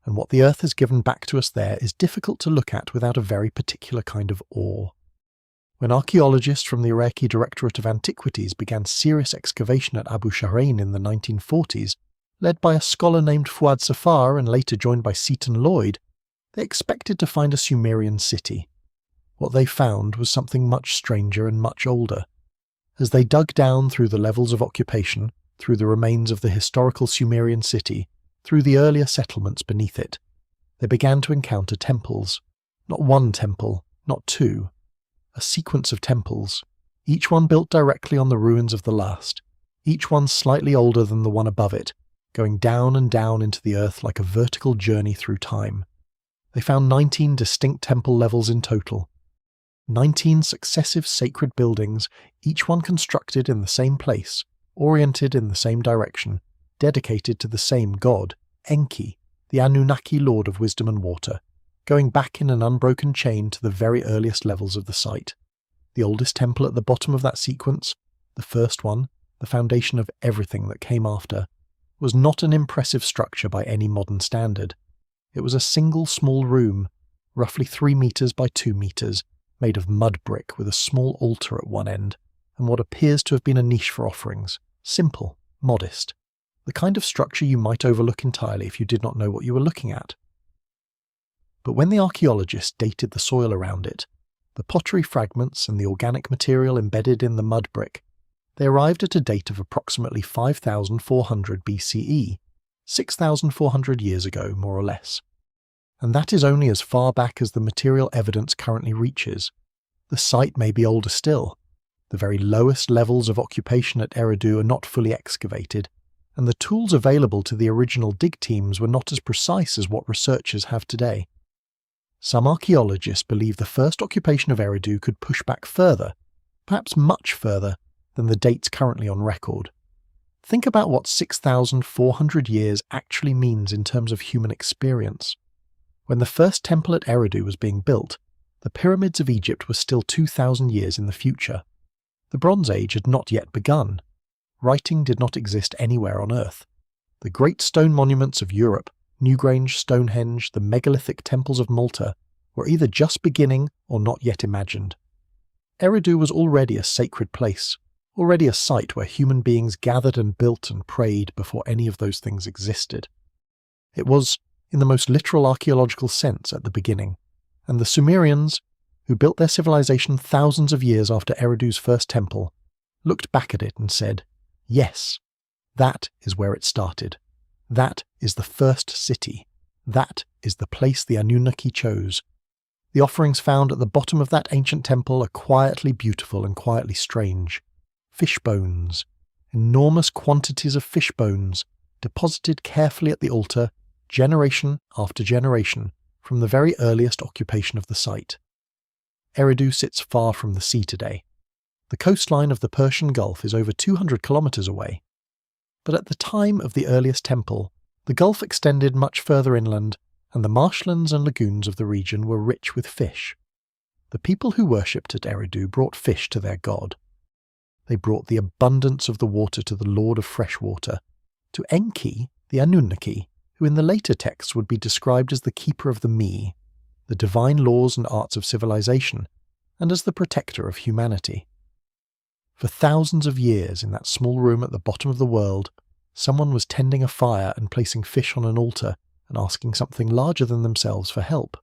and what the earth has given back to us there is difficult to look at without a very particular kind of awe. When archaeologists from the Iraqi Directorate of Antiquities began serious excavation at Abu Shahrain in the 1940s, led by a scholar named Fuad Safar and later joined by Seton Lloyd, they expected to find a Sumerian city. What they found was something much stranger and much older. As they dug down through the levels of occupation, through the remains of the historical Sumerian city, through the earlier settlements beneath it, they began to encounter temples. Not one temple, not 2. A sequence of temples, each one built directly on the ruins of the last, each one slightly older than the one above it, going down and down into the earth like a vertical journey through time. They found 19 distinct temple levels in total. 19 successive sacred buildings, each one constructed in the same place, oriented in the same direction, dedicated to the same god, Enki, the Anunnaki lord of wisdom and water, going back in an unbroken chain to the very earliest levels of the site. The oldest temple at the bottom of that sequence, the first one, the foundation of everything that came after, was not an impressive structure by any modern standard. It was a single small room, roughly 3 meters by 2 meters, made of mud brick with a small altar at one end, and what appears to have been a niche for offerings. Simple, modest. The kind of structure you might overlook entirely if you did not know what you were looking at. But when the archaeologists dated the soil around it, the pottery fragments and the organic material embedded in the mud brick, they arrived at a date of approximately 5,400 BCE, 6,400 years ago, more or less. And that is only as far back as the material evidence currently reaches. The site may be older still. The very lowest levels of occupation at Eridu are not fully excavated, and the tools available to the original dig teams were not as precise as what researchers have today. Some archaeologists believe the first occupation of Eridu could push back further, perhaps much further, than the dates currently on record. Think about what 6,400 years actually means in terms of human experience. When the first temple at Eridu was being built, the pyramids of Egypt were still 2,000 years in the future. The Bronze Age had not yet begun. Writing did not exist anywhere on Earth. The great stone monuments of Europe, Newgrange, Stonehenge, the megalithic temples of Malta, were either just beginning or not yet imagined. Eridu was already a sacred place, already a site where human beings gathered and built and prayed before any of those things existed. It was, in the most literal archaeological sense, at the beginning, and the Sumerians, who built their civilization thousands of years after Eridu's first temple, looked back at it and said, yes, that is where it started. That is the first city. That is the place the Anunnaki chose. The offerings found at the bottom of that ancient temple are quietly beautiful and quietly strange. Fish bones. Enormous quantities of fish bones, deposited carefully at the altar, generation after generation, from the very earliest occupation of the site. Eridu sits far from the sea today. The coastline of the Persian Gulf is over 200 kilometers away. But at the time of the earliest temple, the Gulf extended much further inland, and the marshlands and lagoons of the region were rich with fish. The people who worshipped at Eridu brought fish to their god. They brought the abundance of the water to the Lord of fresh water, to Enki, the Anunnaki, who in the later texts would be described as the keeper of the me, the divine laws and arts of civilization, and as the protector of humanity. For thousands of years in that small room at the bottom of the world, someone was tending a fire and placing fish on an altar and asking something larger than themselves for help.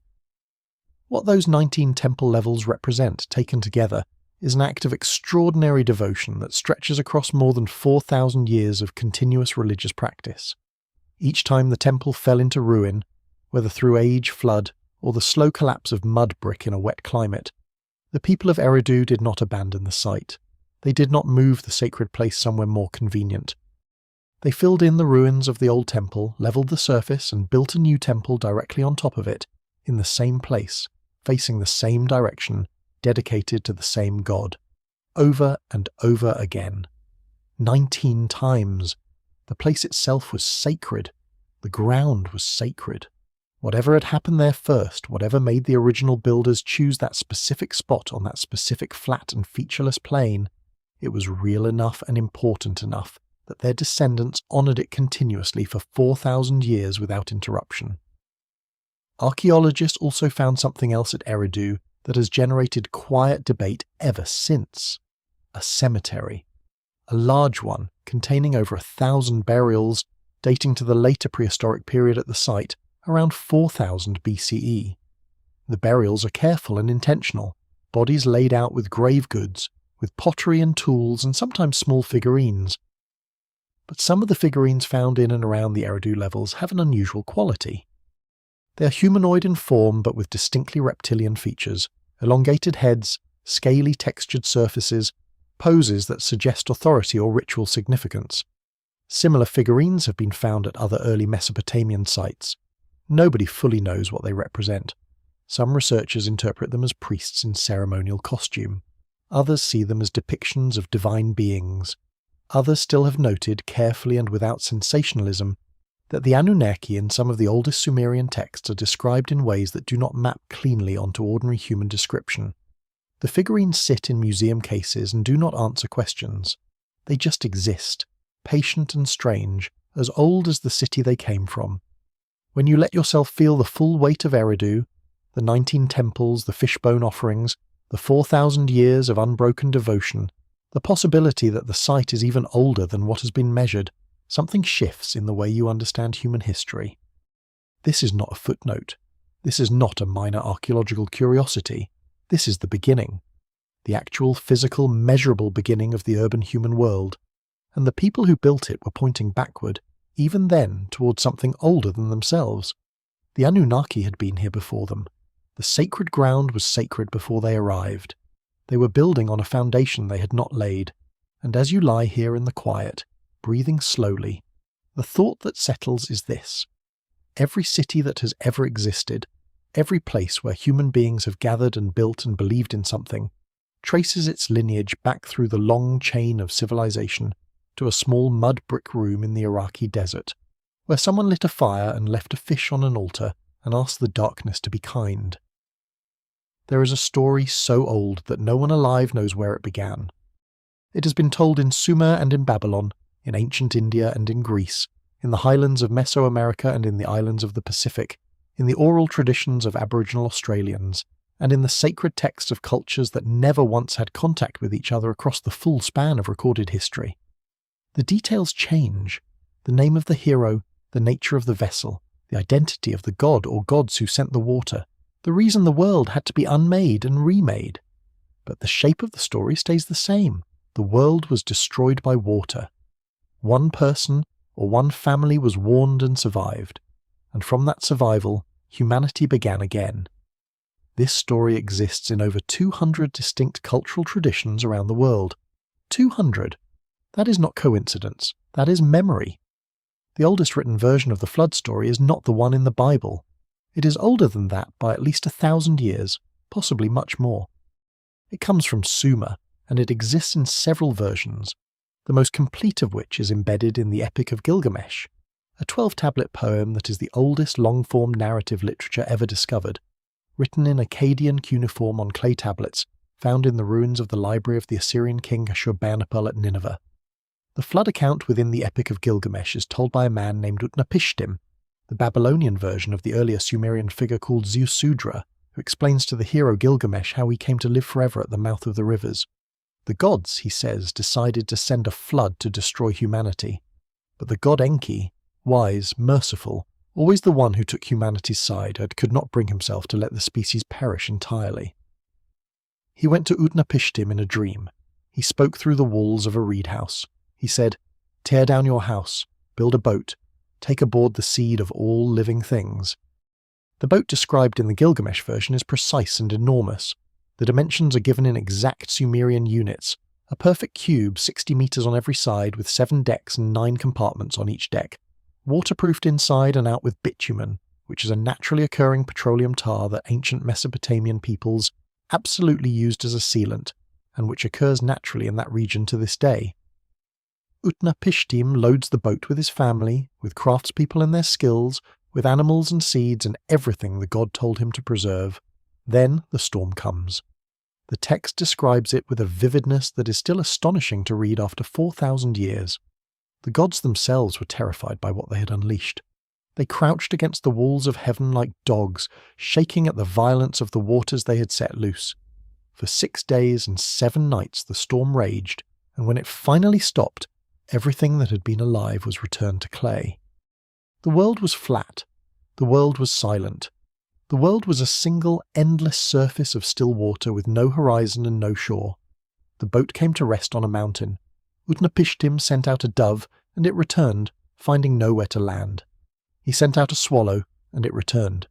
What those 19 temple levels represent, taken together, is an act of extraordinary devotion that stretches across more than 4,000 years of continuous religious practice. Each time the temple fell into ruin, whether through age, flood, or the slow collapse of mud brick in a wet climate, the people of Eridu did not abandon the site. They did not move the sacred place somewhere more convenient. They filled in the ruins of the old temple, levelled the surface, and built a new temple directly on top of it, in the same place, facing the same direction, dedicated to the same god. Over and over again. 19 times. The place itself was sacred. The ground was sacred. Whatever had happened there first, whatever made the original builders choose that specific spot on that specific flat and featureless plain, it was real enough and important enough that their descendants honoured it continuously for 4,000 years without interruption. Archaeologists also found something else at Eridu that has generated quiet debate ever since. A cemetery. A large one, containing over 1,000 burials, dating to the later prehistoric period at the site, around 4000 BCE. The burials are careful and intentional, bodies laid out with grave goods, with pottery and tools and sometimes small figurines. But some of the figurines found in and around the Eridu levels have an unusual quality. They are humanoid in form but with distinctly reptilian features, elongated heads, scaly textured surfaces, poses that suggest authority or ritual significance. Similar figurines have been found at other early Mesopotamian sites. Nobody fully knows what they represent. Some researchers interpret them as priests in ceremonial costume. Others see them as depictions of divine beings. Others still have noted, carefully and without sensationalism, that the Anunnaki in some of the oldest Sumerian texts are described in ways that do not map cleanly onto ordinary human description. The figurines sit in museum cases and do not answer questions. They just exist, patient and strange, as old as the city they came from. When you let yourself feel the full weight of Eridu, the 19 temples, the fishbone offerings, the 4,000 years of unbroken devotion, the possibility that the site is even older than what has been measured, something shifts in the way you understand human history. This is not a footnote. This is not a minor archaeological curiosity. This is the beginning. The actual physical, measurable beginning of the urban human world. And the people who built it were pointing backward, even then towards something older than themselves. The Anunnaki had been here before them. The sacred ground was sacred before they arrived. They were building on a foundation they had not laid, and as you lie here in the quiet, breathing slowly, the thought that settles is this. Every city that has ever existed, every place where human beings have gathered and built and believed in something, traces its lineage back through the long chain of civilization to a small mud brick room in the Iraqi desert, where someone lit a fire and left a fish on an altar and asked the darkness to be kind. There is a story so old that no one alive knows where it began. It has been told in Sumer and in Babylon, in ancient India and in Greece, in the highlands of Mesoamerica and in the islands of the Pacific, in the oral traditions of Aboriginal Australians, and in the sacred texts of cultures that never once had contact with each other across the full span of recorded history. The details change. The name of the hero, the nature of the vessel, the identity of the god or gods who sent the water, the reason the world had to be unmade and remade. But the shape of the story stays the same. The world was destroyed by water. One person, or one family was warned and survived, and from that survival, humanity began again. This story exists in over 200 distinct cultural traditions around the world. 200! That is not coincidence, that is memory. The oldest written version of the flood story is not the one in the Bible. It is older than that by at least 1,000 years, possibly much more. It comes from Sumer, and it exists in several versions, the most complete of which is embedded in the Epic of Gilgamesh, a 12-tablet poem that is the oldest long-form narrative literature ever discovered, written in Akkadian cuneiform on clay tablets found in the ruins of the library of the Assyrian king Ashurbanipal at Nineveh. The flood account within the Epic of Gilgamesh is told by a man named Utnapishtim, the Babylonian version of the earlier Sumerian figure called Ziusudra, who explains to the hero Gilgamesh how he came to live forever at the mouth of the rivers. The gods, he says, decided to send a flood to destroy humanity, but the god Enki, wise, merciful, always the one who took humanity's side, could not bring himself to let the species perish entirely. He went to Utnapishtim in a dream. He spoke through the walls of a reed house. He said, "Tear down your house, build a boat, take aboard the seed of all living things." The boat described in the Gilgamesh version is precise and enormous. The dimensions are given in exact Sumerian units, a perfect cube 60 meters on every side with 7 decks and 9 compartments on each deck, waterproofed inside and out with bitumen, which is a naturally occurring petroleum tar that ancient Mesopotamian peoples absolutely used as a sealant, and which occurs naturally in that region to this day. Utnapishtim loads the boat with his family, with craftspeople and their skills, with animals and seeds and everything the god told him to preserve. Then the storm comes. The text describes it with a vividness that is still astonishing to read after 4,000 years. The gods themselves were terrified by what they had unleashed. They crouched against the walls of heaven like dogs, shaking at the violence of the waters they had set loose. For 6 days and 7 nights the storm raged, and when it finally stopped, everything that had been alive was returned to clay. The world was flat. The world was silent. The world was a single, endless surface of still water with no horizon and no shore. The boat came to rest on a mountain. Utnapishtim sent out a dove, and it returned, finding nowhere to land. He sent out a swallow, and it returned.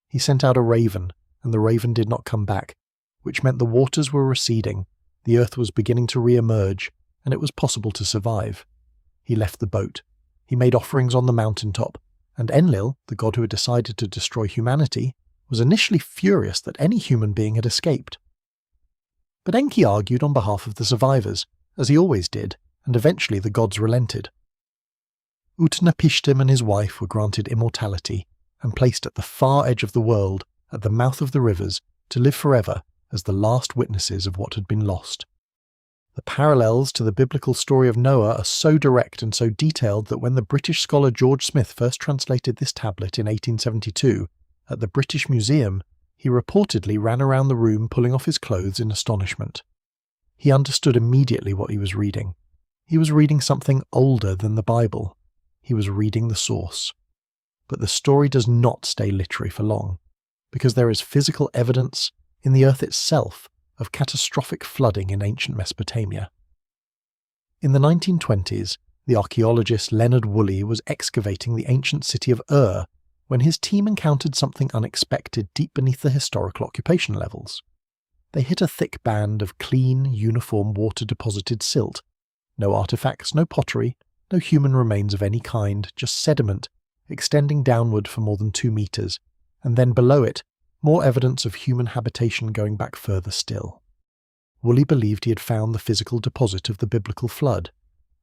He sent out a raven, and the raven did not come back, which meant the waters were receding, the earth was beginning to re-emerge, and it was possible to survive. He left the boat. He made offerings on the mountaintop, and Enlil, the god who had decided to destroy humanity, was initially furious that any human being had escaped. But Enki argued on behalf of the survivors, as he always did, and eventually the gods relented. Utnapishtim and his wife were granted immortality, and placed at the far edge of the world, at the mouth of the rivers, to live forever as the last witnesses of what had been lost. The parallels to the biblical story of Noah are so direct and so detailed that when the British scholar George Smith first translated this tablet in 1872, at the British Museum, he reportedly ran around the room pulling off his clothes in astonishment. He understood immediately what he was reading. He was reading something older than the Bible. He was reading the source. But the story does not stay literary for long, because there is physical evidence in the earth itself of catastrophic flooding in ancient Mesopotamia. In the 1920s, the archaeologist Leonard Woolley was excavating the ancient city of Ur when his team encountered something unexpected deep beneath the historical occupation levels. They hit a thick band of clean, uniform water-deposited silt. No artifacts, no pottery, no human remains of any kind, just sediment, extending downward for more than 2 meters, and then below it, more evidence of human habitation going back further still. Woolley believed he had found the physical deposit of the biblical flood.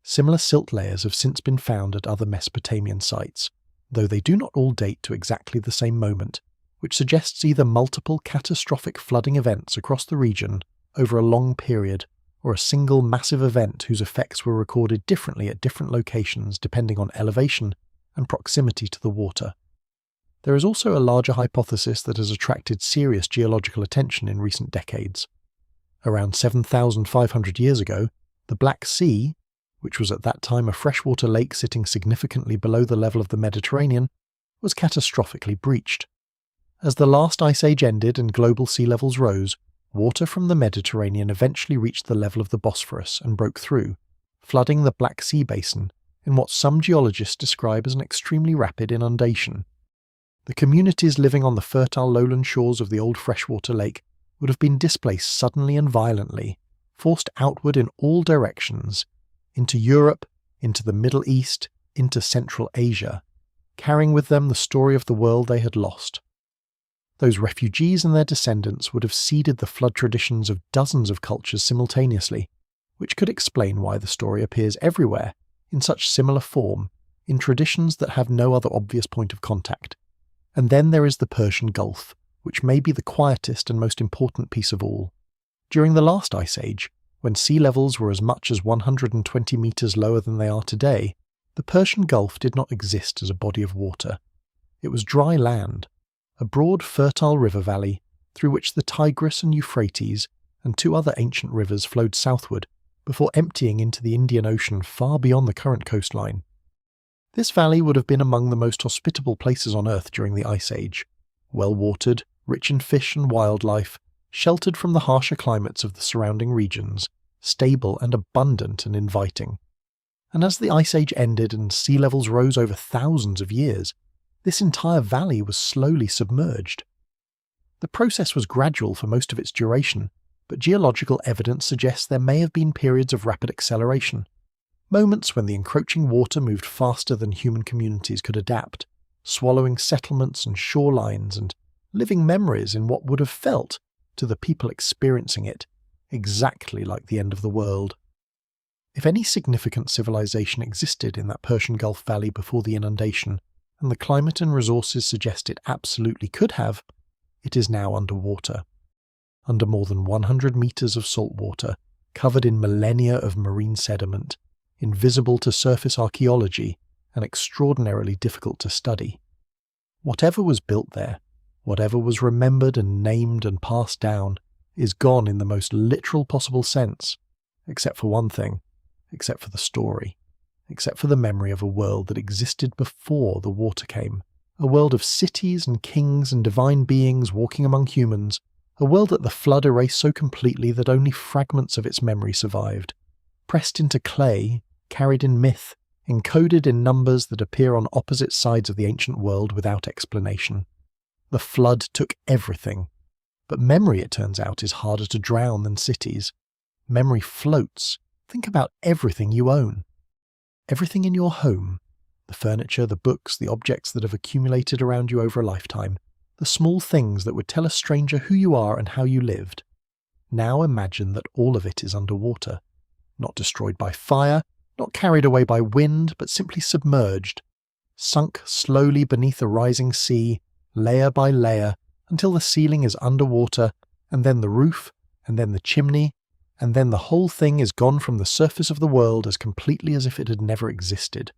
Similar silt layers have since been found at other Mesopotamian sites, though they do not all date to exactly the same moment, which suggests either multiple catastrophic flooding events across the region over a long period, or a single massive event whose effects were recorded differently at different locations depending on elevation and proximity to the water. There is also a larger hypothesis that has attracted serious geological attention in recent decades. Around 7,500 years ago, the Black Sea, which was at that time a freshwater lake sitting significantly below the level of the Mediterranean, was catastrophically breached. As the last ice age ended and global sea levels rose, water from the Mediterranean eventually reached the level of the Bosphorus and broke through, flooding the Black Sea basin, in what some geologists describe as an extremely rapid inundation. The communities living on the fertile lowland shores of the old freshwater lake would have been displaced suddenly and violently, forced outward in all directions, into Europe, into the Middle East, into Central Asia, carrying with them the story of the world they had lost. Those refugees and their descendants would have seeded the flood traditions of dozens of cultures simultaneously, which could explain why the story appears everywhere, in such similar form, in traditions that have no other obvious point of contact. And then there is the Persian Gulf, which may be the quietest and most important piece of all. During the last ice age, when sea levels were as much as 120 meters lower than they are today, the Persian Gulf did not exist as a body of water. It was dry land, a broad fertile river valley through which the Tigris and Euphrates and two other ancient rivers flowed southward before emptying into the Indian Ocean far beyond the current coastline. This valley would have been among the most hospitable places on Earth during the Ice Age, well-watered, rich in fish and wildlife, sheltered from the harsher climates of the surrounding regions, stable and abundant and inviting. And as the Ice Age ended and sea levels rose over thousands of years, this entire valley was slowly submerged. The process was gradual for most of its duration, but geological evidence suggests there may have been periods of rapid acceleration, moments when the encroaching water moved faster than human communities could adapt, swallowing settlements and shorelines and living memories in what would have felt, to the people experiencing it, exactly like the end of the world. If any significant civilization existed in that Persian Gulf Valley before the inundation, and the climate and resources suggest it absolutely could have, it is now underwater. Under more than 100 meters of salt water, covered in millennia of marine sediment, invisible to surface archaeology, and extraordinarily difficult to study. Whatever was built there, whatever was remembered and named and passed down, is gone in the most literal possible sense, except for one thing, except for the story, except for the memory of a world that existed before the water came, a world of cities and kings and divine beings walking among humans, a world that the flood erased so completely that only fragments of its memory survived, pressed into clay, carried in myth, encoded in numbers that appear on opposite sides of the ancient world without explanation. The flood took everything. But memory, it turns out, is harder to drown than cities. Memory floats. Think about everything you own. Everything in your home, the furniture, the books, the objects that have accumulated around you over a lifetime, the small things that would tell a stranger who you are and how you lived. Now imagine that all of it is underwater, not destroyed by fire, not carried away by wind, but simply submerged, sunk slowly beneath a rising sea, layer by layer, until the ceiling is underwater, and then the roof, and then the chimney, and then the whole thing is gone from the surface of the world as completely as if it had never existed.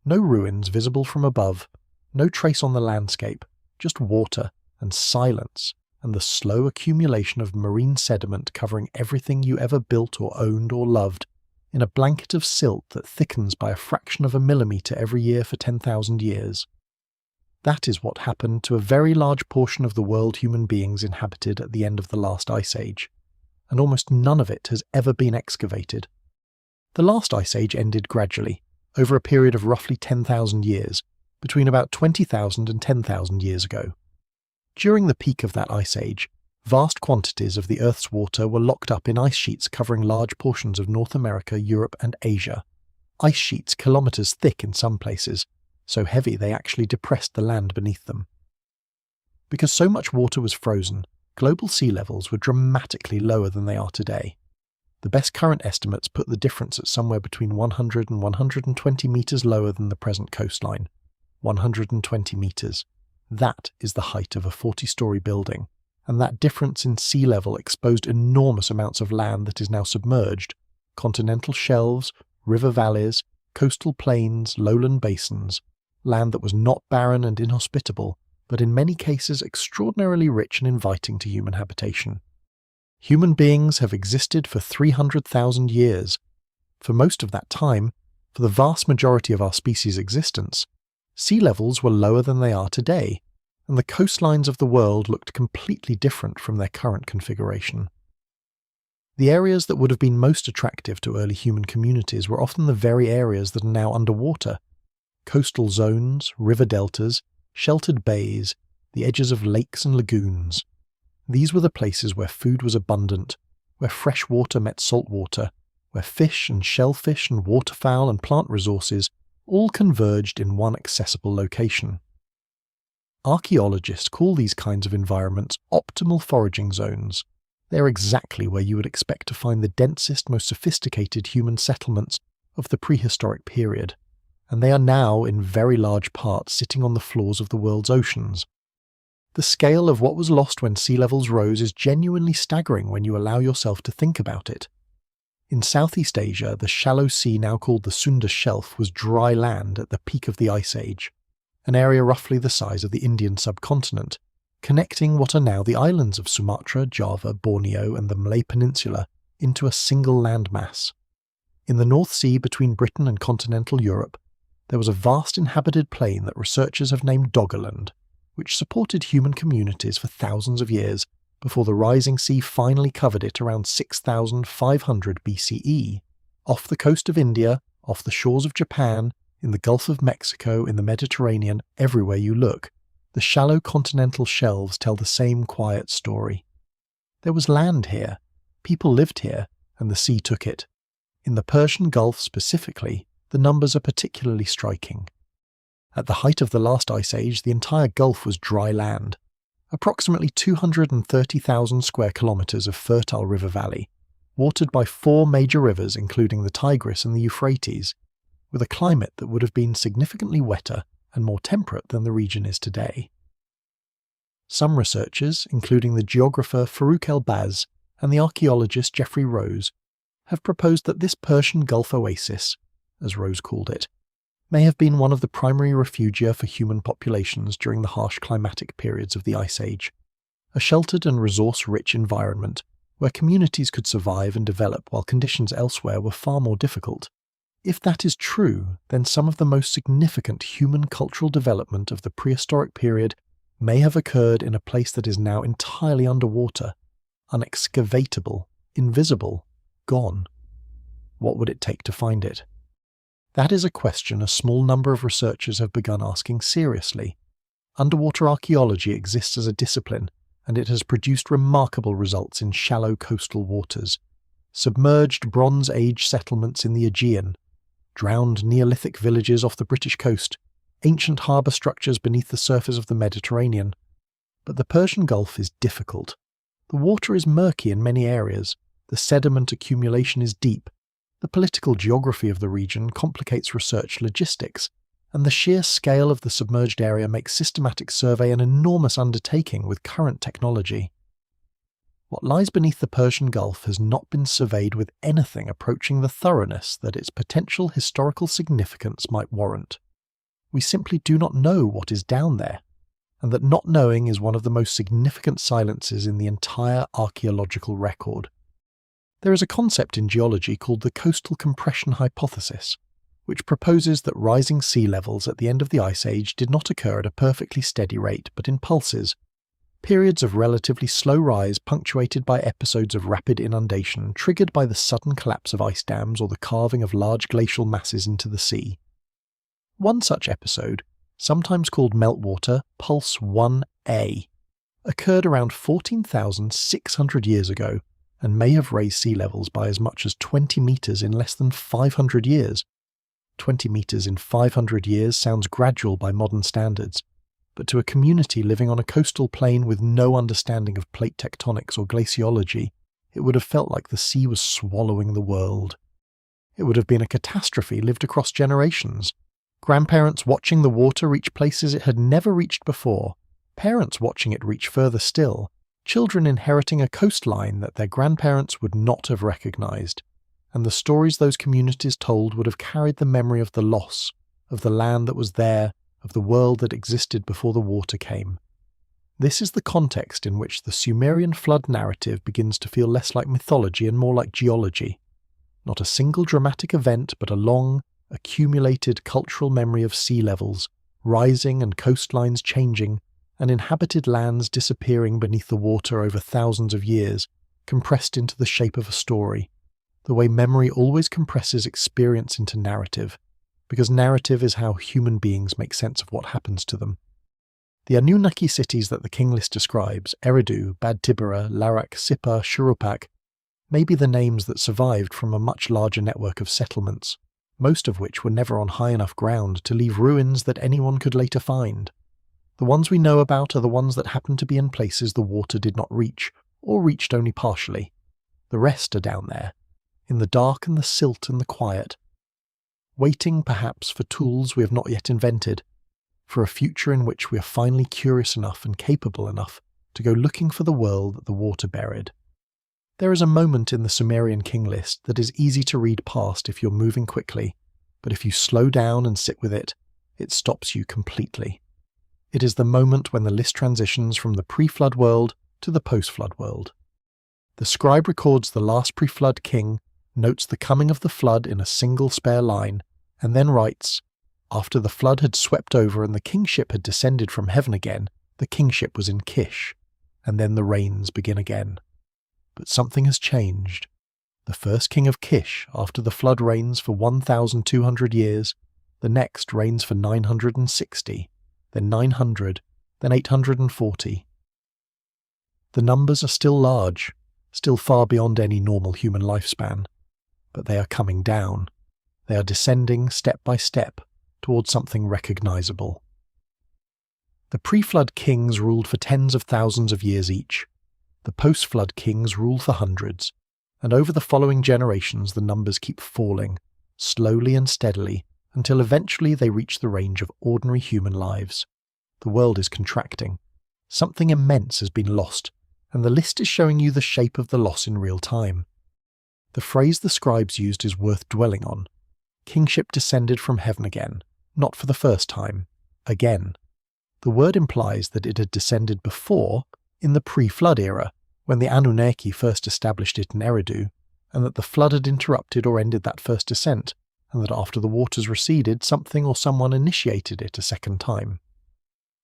No ruins visible from above, no trace on the landscape, just water and silence and the slow accumulation of marine sediment covering everything you ever built or owned or loved, in a blanket of silt that thickens by a fraction of a millimeter every year for 10,000 years. That is what happened to a very large portion of the world human beings inhabited at the end of the last ice age, and almost none of it has ever been excavated. The last ice age ended gradually, over a period of roughly 10,000 years, between about 20,000 and 10,000 years ago. During the peak of that ice age, vast quantities of the Earth's water were locked up in ice sheets covering large portions of North America, Europe, and Asia. Ice sheets kilometers thick in some places, so heavy they actually depressed the land beneath them. Because so much water was frozen, global sea levels were dramatically lower than they are today. The best current estimates put the difference at somewhere between 100 and 120 meters lower than the present coastline. 120 meters. That is the height of a 40-story building, and that difference in sea level exposed enormous amounts of land that is now submerged: continental shelves, river valleys, coastal plains, lowland basins, land that was not barren and inhospitable, but in many cases extraordinarily rich and inviting to human habitation. Human beings have existed for 300,000 years. For most of that time, for the vast majority of our species' existence, sea levels were lower than they are today, and the coastlines of the world looked completely different from their current configuration. The areas that would have been most attractive to early human communities were often the very areas that are now underwater. Coastal zones, river deltas, sheltered bays, the edges of lakes and lagoons. These were the places where food was abundant, where fresh water met salt water, where fish and shellfish and waterfowl and plant resources all converged in one accessible location. Archaeologists call these kinds of environments optimal foraging zones. They are exactly where you would expect to find the densest, most sophisticated human settlements of the prehistoric period, and they are now in very large part sitting on the floors of the world's oceans. The scale of what was lost when sea levels rose is genuinely staggering when you allow yourself to think about it. In Southeast Asia, the shallow sea now called the Sunda Shelf was dry land at the peak of the Ice Age, an area roughly the size of the Indian subcontinent, connecting what are now the islands of Sumatra, Java, Borneo and the Malay Peninsula into a single landmass. In the North Sea between Britain and continental Europe, there was a vast inhabited plain that researchers have named Doggerland, which supported human communities for thousands of years before the rising sea finally covered it around 6,500 BCE, off the coast of India, off the shores of Japan, in the Gulf of Mexico, in the Mediterranean, everywhere you look. The shallow continental shelves tell the same quiet story. There was land here, people lived here, and the sea took it. In the Persian Gulf specifically, the numbers are particularly striking. At the height of the last ice age, the entire Gulf was dry land. Approximately 230,000 square kilometers of fertile river valley, watered by 4 major rivers including the Tigris and the Euphrates, with a climate that would have been significantly wetter and more temperate than the region is today. Some researchers, including the geographer Farouk El-Baz and the archaeologist Geoffrey Rose, have proposed that this Persian Gulf oasis, as Rose called it, may have been one of the primary refugia for human populations during the harsh climatic periods of the Ice Age, a sheltered and resource-rich environment where communities could survive and develop while conditions elsewhere were far more difficult. If that is true, then some of the most significant human cultural development of the prehistoric period may have occurred in a place that is now entirely underwater, unexcavatable, invisible, gone. What would it take to find it? That is a question a small number of researchers have begun asking seriously. Underwater archaeology exists as a discipline, and it has produced remarkable results in shallow coastal waters. Submerged Bronze Age settlements in the Aegean, drowned Neolithic villages off the British coast, ancient harbour structures beneath the surface of the Mediterranean. But the Persian Gulf is difficult. The water is murky in many areas, the sediment accumulation is deep, the political geography of the region complicates research logistics, and the sheer scale of the submerged area makes systematic survey an enormous undertaking with current technology. What lies beneath the Persian Gulf has not been surveyed with anything approaching the thoroughness that its potential historical significance might warrant. We simply do not know what is down there, and that not knowing is one of the most significant silences in the entire archaeological record. There is a concept in geology called the coastal compression hypothesis, which proposes that rising sea levels at the end of the Ice Age did not occur at a perfectly steady rate but in pulses, periods of relatively slow rise punctuated by episodes of rapid inundation triggered by the sudden collapse of ice dams or the carving of large glacial masses into the sea. One such episode, sometimes called meltwater pulse 1A, occurred around 14,600 years ago and may have raised sea levels by as much as 20 metres in less than 500 years. 20 metres in 500 years sounds gradual by modern standards, but to a community living on a coastal plain with no understanding of plate tectonics or glaciology, it would have felt like the sea was swallowing the world. It would have been a catastrophe lived across generations. Grandparents watching the water reach places it had never reached before, parents watching it reach further still, children inheriting a coastline that their grandparents would not have recognized, and the stories those communities told would have carried the memory of the loss, of the land that was there, of the world that existed before the water came. This is the context in which the Sumerian flood narrative begins to feel less like mythology and more like geology. Not a single dramatic event, but a long, accumulated cultural memory of sea levels, rising and coastlines changing, and inhabited lands disappearing beneath the water over thousands of years, compressed into the shape of a story, the way memory always compresses experience into narrative, because narrative is how human beings make sense of what happens to them. The Anunnaki cities that the King List describes, Eridu, Bad Tibara, Larak, Sipa, Shurupak, may be the names that survived from a much larger network of settlements, most of which were never on high enough ground to leave ruins that anyone could later find. The ones we know about are the ones that happen to be in places the water did not reach, or reached only partially. The rest are down there, in the dark and the silt and the quiet, waiting perhaps for tools we have not yet invented, for a future in which we are finally curious enough and capable enough to go looking for the world that the water buried. There is a moment in the Sumerian King List that is easy to read past if you're moving quickly, but if you slow down and sit with it, it stops you completely. It is the moment when the list transitions from the pre-flood world to the post-flood world. The scribe records the last pre-flood king, notes the coming of the flood in a single spare line, and then writes, "After the flood had swept over and the kingship had descended from heaven again, the kingship was in Kish, and then the rains begin again. But something has changed. The first king of Kish, after the flood, reigns for 1,200 years, the next reigns for 960, then 900, then 840. The numbers are still large, still far beyond any normal human lifespan, but they are coming down. They are descending step by step towards something recognizable. The pre-flood kings ruled for tens of thousands of years each. The post-flood kings rule for hundreds, and over the following generations the numbers keep falling, slowly and steadily, until eventually they reach the range of ordinary human lives. The world is contracting. Something immense has been lost, and the list is showing you the shape of the loss in real time. The phrase the scribes used is worth dwelling on. Kingship descended from heaven again, not for the first time, again. The word implies that it had descended before, in the pre-flood era, when the Anunnaki first established it in Eridu, and that the flood had interrupted or ended that first descent, and that after the waters receded, something or someone initiated it a second time.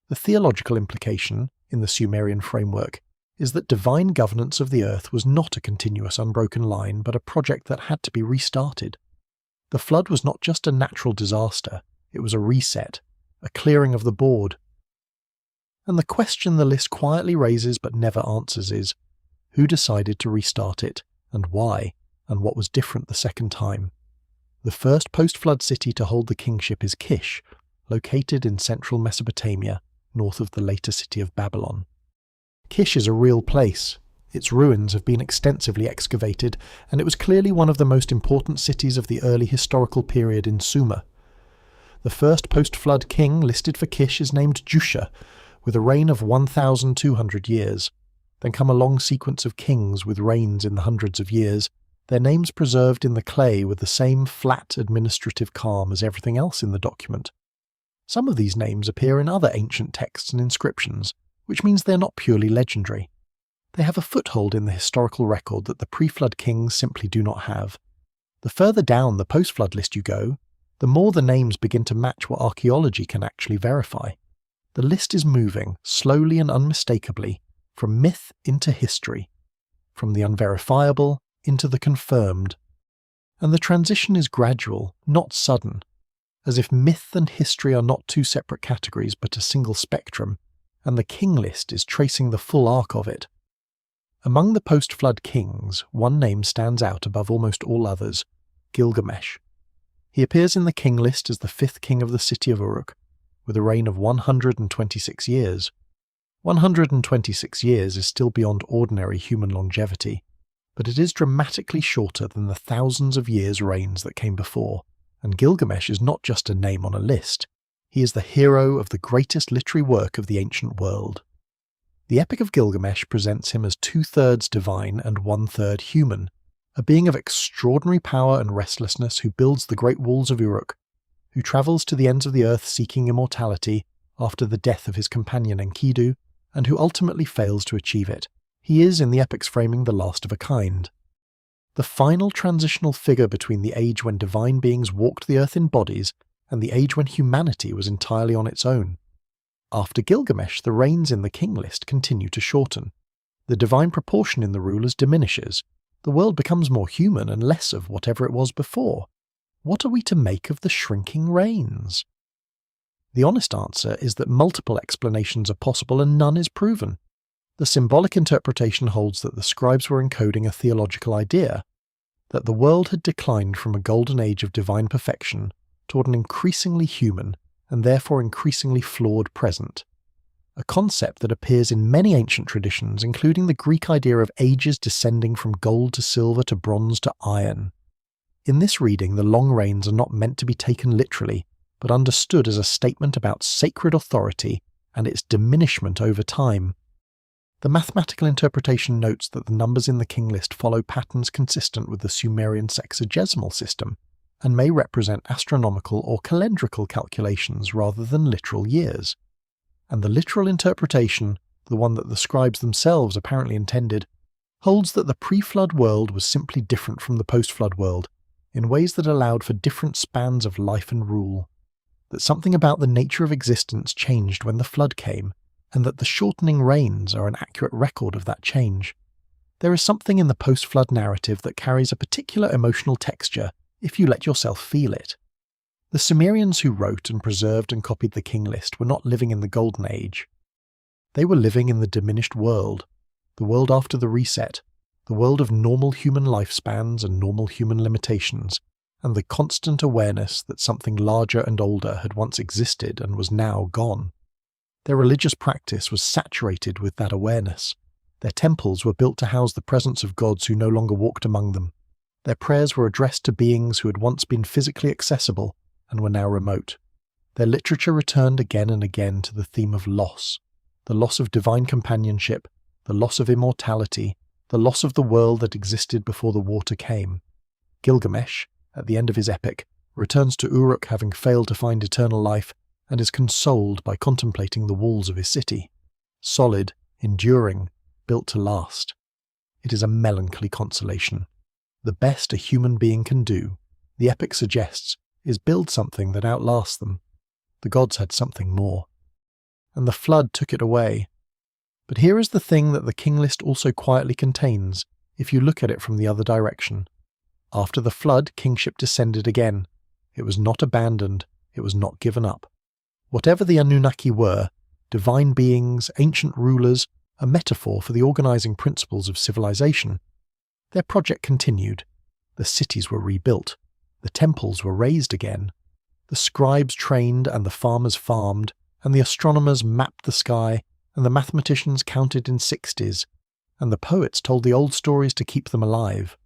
The theological implication, in the Sumerian framework, is that divine governance of the earth was not a continuous unbroken line, but a project that had to be restarted. The flood was not just a natural disaster, it was a reset, a clearing of the board. And the question the list quietly raises but never answers is, who decided to restart it, and why, and what was different the second time? The first post-flood city to hold the kingship is Kish, located in central Mesopotamia, north of the later city of Babylon. Kish is a real place. Its ruins have been extensively excavated, and it was clearly one of the most important cities of the early historical period in Sumer. The first post-flood king listed for Kish is named Jusha, with a reign of 1,200 years. Then come a long sequence of kings with reigns in the hundreds of years, their names preserved in the clay with the same flat administrative calm as everything else in the document. Some of these names appear in other ancient texts and inscriptions, which means they're not purely legendary. They have a foothold in the historical record that the pre-flood kings simply do not have. The further down the post-flood list you go, the more the names begin to match what archaeology can actually verify. The list is moving, slowly and unmistakably, from myth into history, from the unverifiable into the confirmed. And the transition is gradual, not sudden, as if myth and history are not two separate categories but a single spectrum, and the king list is tracing the full arc of it. Among the post-flood kings, one name stands out above almost all others, Gilgamesh. He appears in the king list as the fifth king of the city of Uruk, with a reign of 126 years. 126 years is still beyond ordinary human longevity, but it is dramatically shorter than the thousands of years' reigns that came before, and Gilgamesh is not just a name on a list. He is the hero of the greatest literary work of the ancient world. The Epic of Gilgamesh presents him as 2/3 divine and 1/3 human, a being of extraordinary power and restlessness who builds the great walls of Uruk, who travels to the ends of the earth seeking immortality after the death of his companion Enkidu, and who ultimately fails to achieve it. He is, in the epic's framing, the last of a kind. The final transitional figure between the age when divine beings walked the earth in bodies and the age when humanity was entirely on its own. After Gilgamesh, the reigns in the king list continue to shorten. The divine proportion in the rulers diminishes. The world becomes more human and less of whatever it was before. What are we to make of the shrinking reigns? The honest answer is that multiple explanations are possible and none is proven. The symbolic interpretation holds that the scribes were encoding a theological idea, that the world had declined from a golden age of divine perfection toward an increasingly human and therefore increasingly flawed present. A concept that appears in many ancient traditions, including the Greek idea of ages descending from gold to silver to bronze to iron. In this reading, the long reigns are not meant to be taken literally, but understood as a statement about sacred authority and its diminishment over time. The mathematical interpretation notes that the numbers in the king list follow patterns consistent with the Sumerian sexagesimal system, and may represent astronomical or calendrical calculations rather than literal years. And the literal interpretation, the one that the scribes themselves apparently intended, holds that the pre-flood world was simply different from the post-flood world, in ways that allowed for different spans of life and rule, that something about the nature of existence changed when the flood came, and that the shortening reigns are an accurate record of that change. There is something in the post-flood narrative that carries a particular emotional texture if you let yourself feel it. The Sumerians who wrote and preserved and copied the king list were not living in the Golden Age. They were living in the diminished world, the world after the reset, the world of normal human lifespans and normal human limitations, and the constant awareness that something larger and older had once existed and was now gone. Their religious practice was saturated with that awareness. Their temples were built to house the presence of gods who no longer walked among them. Their prayers were addressed to beings who had once been physically accessible and were now remote. Their literature returned again and again to the theme of loss, the loss of divine companionship, the loss of immortality, the loss of the world that existed before the water came. Gilgamesh, at the end of his epic, returns to Uruk having failed to find eternal life and is consoled by contemplating the walls of his city. Solid, enduring, built to last. It is a melancholy consolation. The best a human being can do, the epic suggests, is build something that outlasts them. The gods had something more. And the flood took it away. But here is the thing that the king list also quietly contains, if you look at it from the other direction. After the flood, kingship descended again. It was not abandoned, it was not given up. Whatever the Anunnaki were, divine beings, ancient rulers, a metaphor for the organizing principles of civilization. Their project continued. The cities were rebuilt. The temples were raised again. The scribes trained and the farmers farmed, and the astronomers mapped the sky, and the mathematicians counted in 60s, and the poets told the old stories to keep them alive.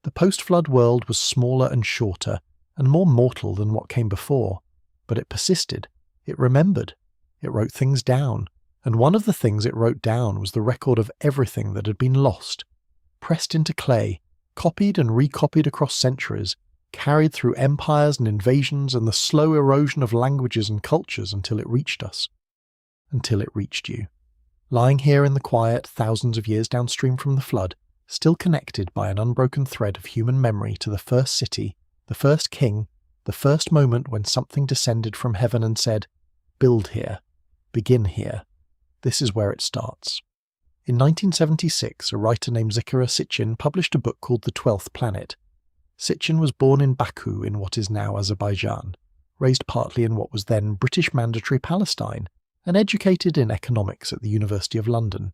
The post-flood world was smaller and shorter, and more mortal than what came before, but it persisted. It remembered. It wrote things down, and one of the things it wrote down was the record of everything that had been lost, pressed into clay, copied and recopied across centuries, carried through empires and invasions and the slow erosion of languages and cultures until it reached us. Until it reached you. Lying here in the quiet, thousands of years downstream from the flood, still connected by an unbroken thread of human memory to the first city, the first king, the first moment when something descended from heaven and said, "Build here. Begin here. This is where it starts." In 1976, a writer named Zikara Sitchin published a book called The 12th Planet. Sitchin was born in Baku in what is now Azerbaijan, raised partly in what was then British Mandatory Palestine, and educated in economics at the University of London.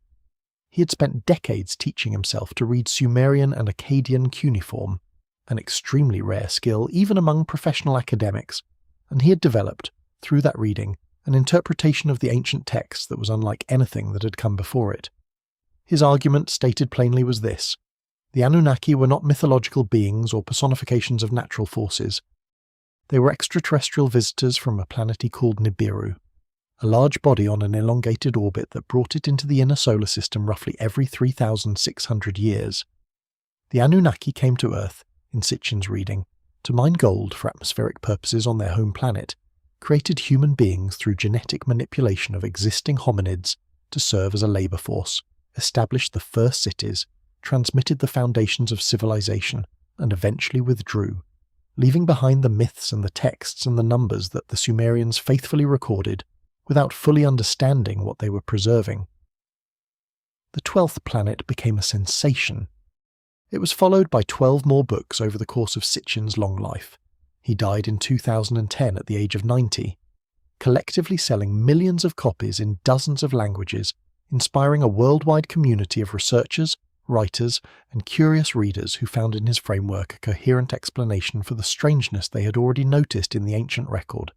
He had spent decades teaching himself to read Sumerian and Akkadian cuneiform, an extremely rare skill even among professional academics, and he had developed, through that reading, an interpretation of the ancient texts that was unlike anything that had come before it. His argument, stated plainly, was this: the Anunnaki were not mythological beings or personifications of natural forces. They were extraterrestrial visitors from a planet he called Nibiru, a large body on an elongated orbit that brought it into the inner solar system roughly every 3,600 years. The Anunnaki came to Earth, in Sitchin's reading, to mine gold for atmospheric purposes on their home planet, created human beings through genetic manipulation of existing hominids to serve as a labor force, established the first cities, transmitted the foundations of civilization, and eventually withdrew, leaving behind the myths and the texts and the numbers that the Sumerians faithfully recorded without fully understanding what they were preserving. the 12th planet became a sensation. It was followed by 12 more books over the course of Sitchin's long life. He died in 2010 at the age of 90, collectively selling millions of copies in dozens of languages, inspiring a worldwide community of researchers, writers, and curious readers who found in his framework a coherent explanation for the strangeness they had already noticed in the ancient record.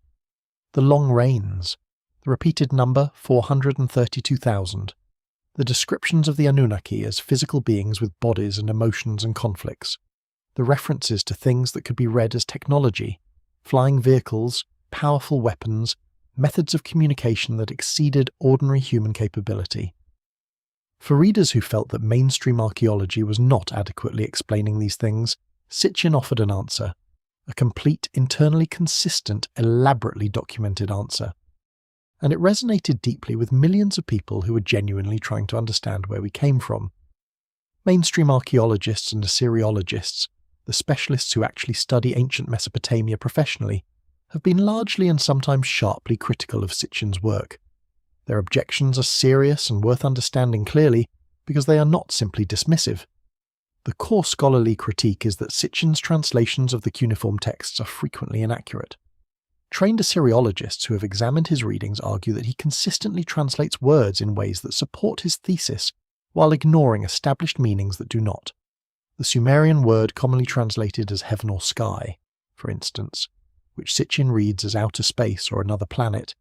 The long reigns, the repeated number 432,000, the descriptions of the Anunnaki as physical beings with bodies and emotions and conflicts, the references to things that could be read as technology, flying vehicles, powerful weapons, methods of communication that exceeded ordinary human capability. For readers who felt that mainstream archaeology was not adequately explaining these things, Sitchin offered an answer, a complete, internally consistent, elaborately documented answer. And it resonated deeply with millions of people who were genuinely trying to understand where we came from. Mainstream archaeologists and Assyriologists, the specialists who actually study ancient Mesopotamia professionally, have been largely and sometimes sharply critical of Sitchin's work. Their objections are serious and worth understanding clearly because they are not simply dismissive. The core scholarly critique is that Sitchin's translations of the cuneiform texts are frequently inaccurate. Trained Assyriologists who have examined his readings argue that he consistently translates words in ways that support his thesis while ignoring established meanings that do not. The Sumerian word commonly translated as heaven or sky, for instance, which Sitchin reads as outer space or another planet,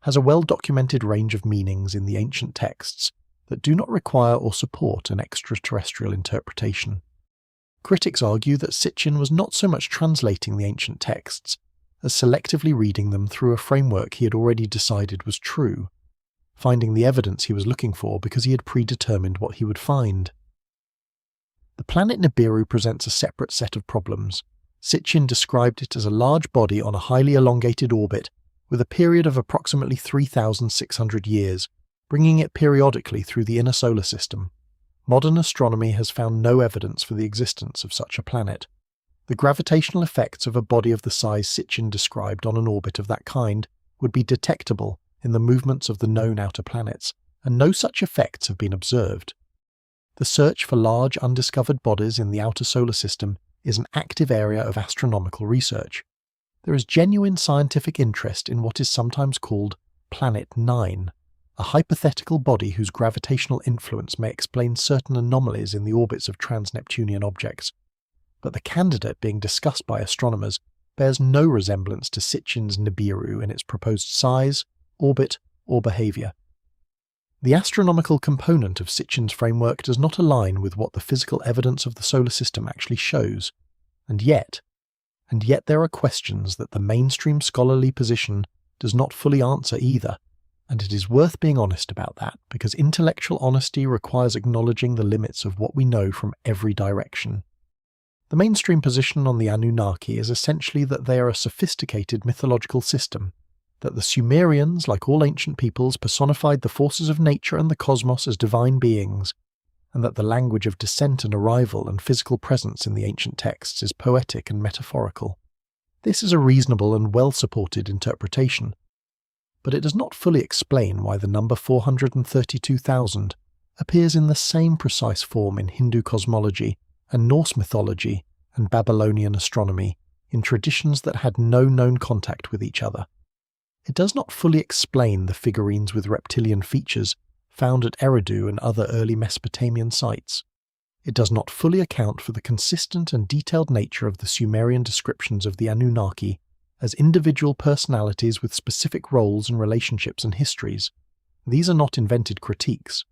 has a well-documented range of meanings in the ancient texts that do not require or support an extraterrestrial interpretation. Critics argue that Sitchin was not so much translating the ancient texts as selectively reading them through a framework he had already decided was true, finding the evidence he was looking for because he had predetermined what he would find. The planet Nibiru presents a separate set of problems. Sitchin described it as a large body on a highly elongated orbit with a period of approximately 3,600 years, bringing it periodically through the inner solar system. Modern astronomy has found no evidence for the existence of such a planet. The gravitational effects of a body of the size Sitchin described on an orbit of that kind would be detectable in the movements of the known outer planets, and no such effects have been observed. The search for large undiscovered bodies in the outer solar system is an active area of astronomical research. There is genuine scientific interest in what is sometimes called Planet 9, a hypothetical body whose gravitational influence may explain certain anomalies in the orbits of trans-Neptunian objects. But the candidate being discussed by astronomers bears no resemblance to Sitchin's Nibiru in its proposed size, orbit, or behaviour. The astronomical component of Sitchin's framework does not align with what the physical evidence of the solar system actually shows, and yet there are questions that the mainstream scholarly position does not fully answer either, and it is worth being honest about that because intellectual honesty requires acknowledging the limits of what we know from every direction. The mainstream position on the Anunnaki is essentially that they are a sophisticated mythological system, that the Sumerians, like all ancient peoples, personified the forces of nature and the cosmos as divine beings, and that the language of descent and arrival and physical presence in the ancient texts is poetic and metaphorical. This is a reasonable and well-supported interpretation, but it does not fully explain why the number 432,000 appears in the same precise form in Hindu cosmology and Norse mythology and Babylonian astronomy in traditions that had no known contact with each other. It does not fully explain the figurines with reptilian features found at Eridu and other early Mesopotamian sites. It does not fully account for the consistent and detailed nature of the Sumerian descriptions of the Anunnaki as individual personalities with specific roles and relationships and histories. These are not invented critiques.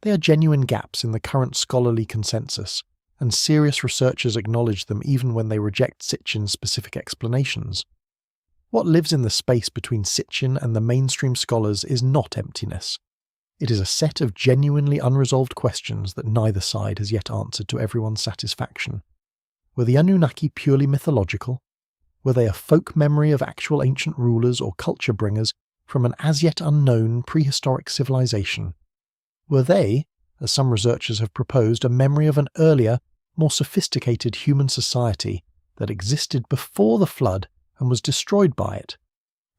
They are genuine gaps in the current scholarly consensus, and serious researchers acknowledge them even when they reject Sitchin's specific explanations. What lives in the space between Sitchin and the mainstream scholars is not emptiness. It is a set of genuinely unresolved questions that neither side has yet answered to everyone's satisfaction. Were the Anunnaki purely mythological? Were they a folk memory of actual ancient rulers or culture bringers from an as yet unknown prehistoric civilization? Were they, as some researchers have proposed, a memory of an earlier, more sophisticated human society that existed before the flood and was destroyed by it?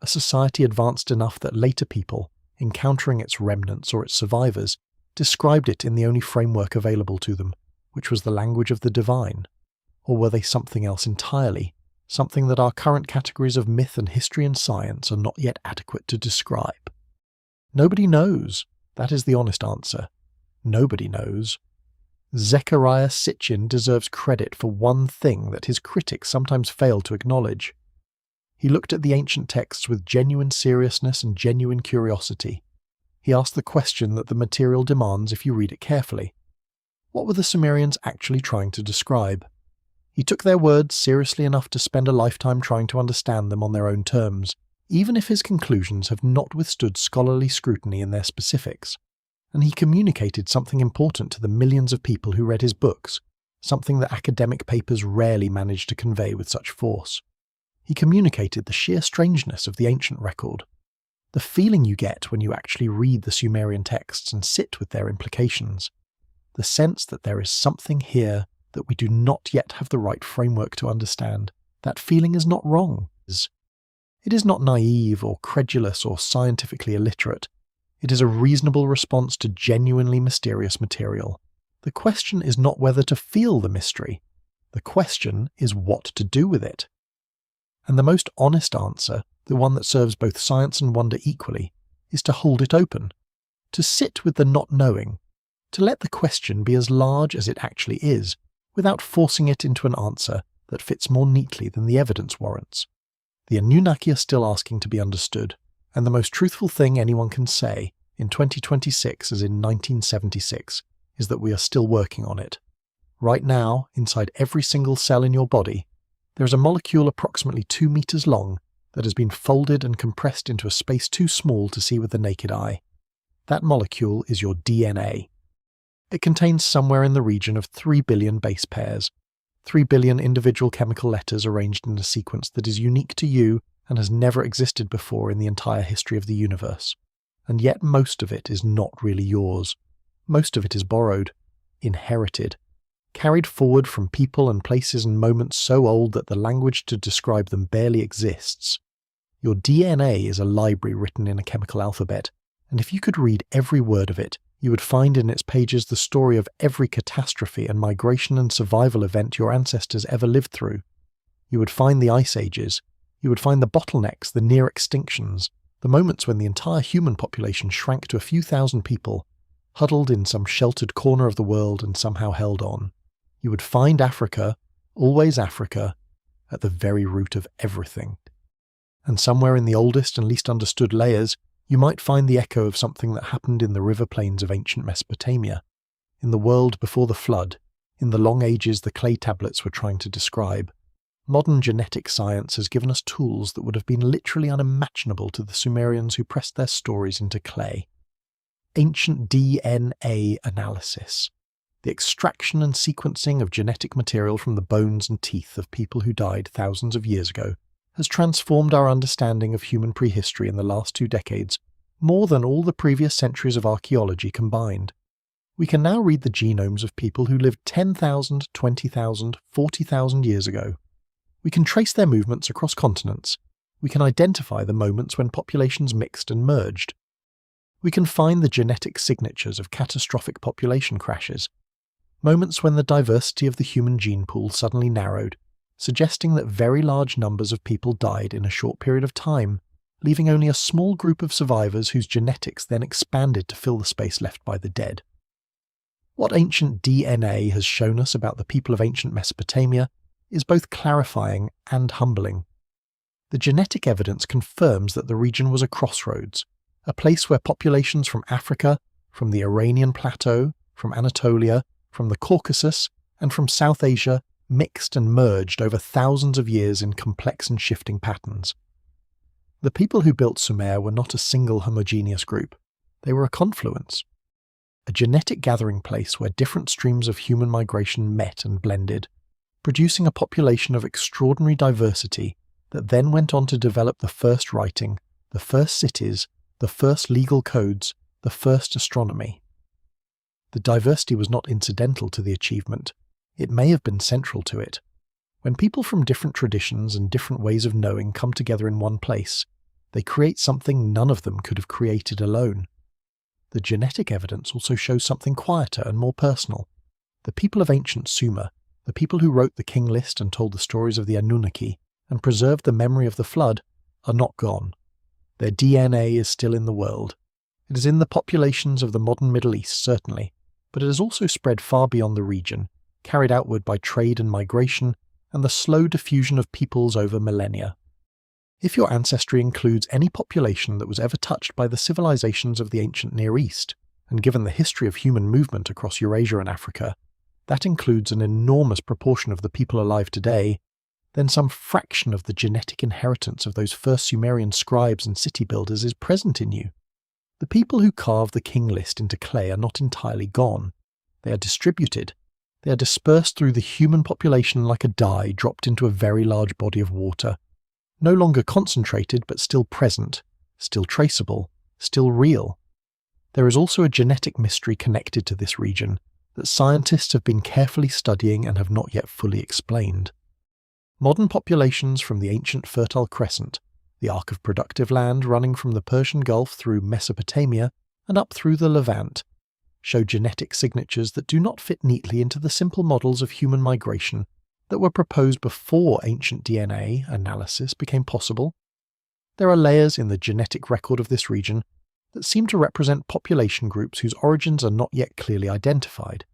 A society advanced enough that later people, encountering its remnants or its survivors, described it in the only framework available to them, which was the language of the divine? Or were they something else entirely, something that our current categories of myth and history and science are not yet adequate to describe? Nobody knows. That is the honest answer. Nobody knows. Zecharia Sitchin deserves credit for one thing that his critics sometimes fail to acknowledge. He looked at the ancient texts with genuine seriousness and genuine curiosity. He asked the question that the material demands if you read it carefully. What were the Sumerians actually trying to describe? He took their words seriously enough to spend a lifetime trying to understand them on their own terms, even if his conclusions have not withstood scholarly scrutiny in their specifics. And he communicated something important to the millions of people who read his books, something that academic papers rarely manage to convey with such force. He communicated the sheer strangeness of the ancient record, the feeling you get when you actually read the Sumerian texts and sit with their implications, the sense that there is something here that we do not yet have the right framework to understand. That feeling is not wrong. It is not naive or credulous or scientifically illiterate. It is a reasonable response to genuinely mysterious material. The question is not whether to feel the mystery. The question is what to do with it. And the most honest answer, the one that serves both science and wonder equally, is to hold it open, to sit with the not knowing, to let the question be as large as it actually is, without forcing it into an answer that fits more neatly than the evidence warrants. The Anunnaki are still asking to be understood, and the most truthful thing anyone can say, in 2026 as in 1976, is that we are still working on it. Right now, inside every single cell in your body, there is a molecule approximately 2 meters long that has been folded and compressed into a space too small to see with the naked eye. That molecule is your DNA. It contains somewhere in the region of 3 billion base pairs, 3 billion individual chemical letters arranged in a sequence that is unique to you and has never existed before in the entire history of the universe. And yet most of it is not really yours. Most of it is borrowed, inherited, carried forward from people and places and moments so old that the language to describe them barely exists. Your DNA is a library written in a chemical alphabet, and if you could read every word of it, you would find in its pages the story of every catastrophe and migration and survival event your ancestors ever lived through. You would find the ice ages. You would find the bottlenecks, the near extinctions, the moments when the entire human population shrank to a few thousand people, huddled in some sheltered corner of the world and somehow held on. You would find Africa, always Africa, at the very root of everything. And somewhere in the oldest and least understood layers, you might find the echo of something that happened in the river plains of ancient Mesopotamia, in the world before the flood, in the long ages the clay tablets were trying to describe. Modern genetic science has given us tools that would have been literally unimaginable to the Sumerians who pressed their stories into clay. Ancient DNA analysis, the extraction and sequencing of genetic material from the bones and teeth of people who died thousands of years ago, has transformed our understanding of human prehistory in the last 2 decades more than all the previous centuries of archaeology combined. We can now read the genomes of people who lived 10,000, 20,000, 40,000 years ago. We can trace their movements across continents. We can identify the moments when populations mixed and merged. We can find the genetic signatures of catastrophic population crashes, moments when the diversity of the human gene pool suddenly narrowed, suggesting that very large numbers of people died in a short period of time, leaving only a small group of survivors whose genetics then expanded to fill the space left by the dead. What ancient DNA has shown us about the people of ancient Mesopotamia is both clarifying and humbling. The genetic evidence confirms that the region was a crossroads, a place where populations from Africa, from the Iranian plateau, from Anatolia, from the Caucasus, and from South Asia mixed and merged over thousands of years in complex and shifting patterns. The people who built Sumer were not a single homogeneous group. They were a confluence, a genetic gathering place where different streams of human migration met and blended, producing a population of extraordinary diversity that then went on to develop the first writing, the first cities, the first legal codes, the first astronomy. The diversity was not incidental to the achievement. It may have been central to it. When people from different traditions and different ways of knowing come together in one place, they create something none of them could have created alone. the genetic evidence also shows something quieter and more personal. The people of ancient Sumer, the people who wrote the king list and told the stories of the Anunnaki and preserved the memory of the flood, are not gone. Their DNA is still in the world. It is in the populations of the modern Middle East, certainly, but it has also spread far beyond the region, carried outward by trade and migration, and the slow diffusion of peoples over millennia. If your ancestry includes any population that was ever touched by the civilizations of the ancient Near East, and given the history of human movement across Eurasia and Africa, that includes an enormous proportion of the people alive today, then some fraction of the genetic inheritance of those first Sumerian scribes and city builders is present in you. The people who carved the king list into clay are not entirely gone. They are distributed. They are dispersed through the human population like a dye dropped into a very large body of water. No longer concentrated, but still present, still traceable, still real. There is also a genetic mystery connected to this region that scientists have been carefully studying and have not yet fully explained. Modern populations from the ancient Fertile Crescent, the arc of productive land running from the Persian Gulf through Mesopotamia and up through the Levant, show genetic signatures that do not fit neatly into the simple models of human migration that were proposed before ancient DNA analysis became possible. There are layers in the genetic record of this region that seem to represent population groups whose origins are not yet clearly identified.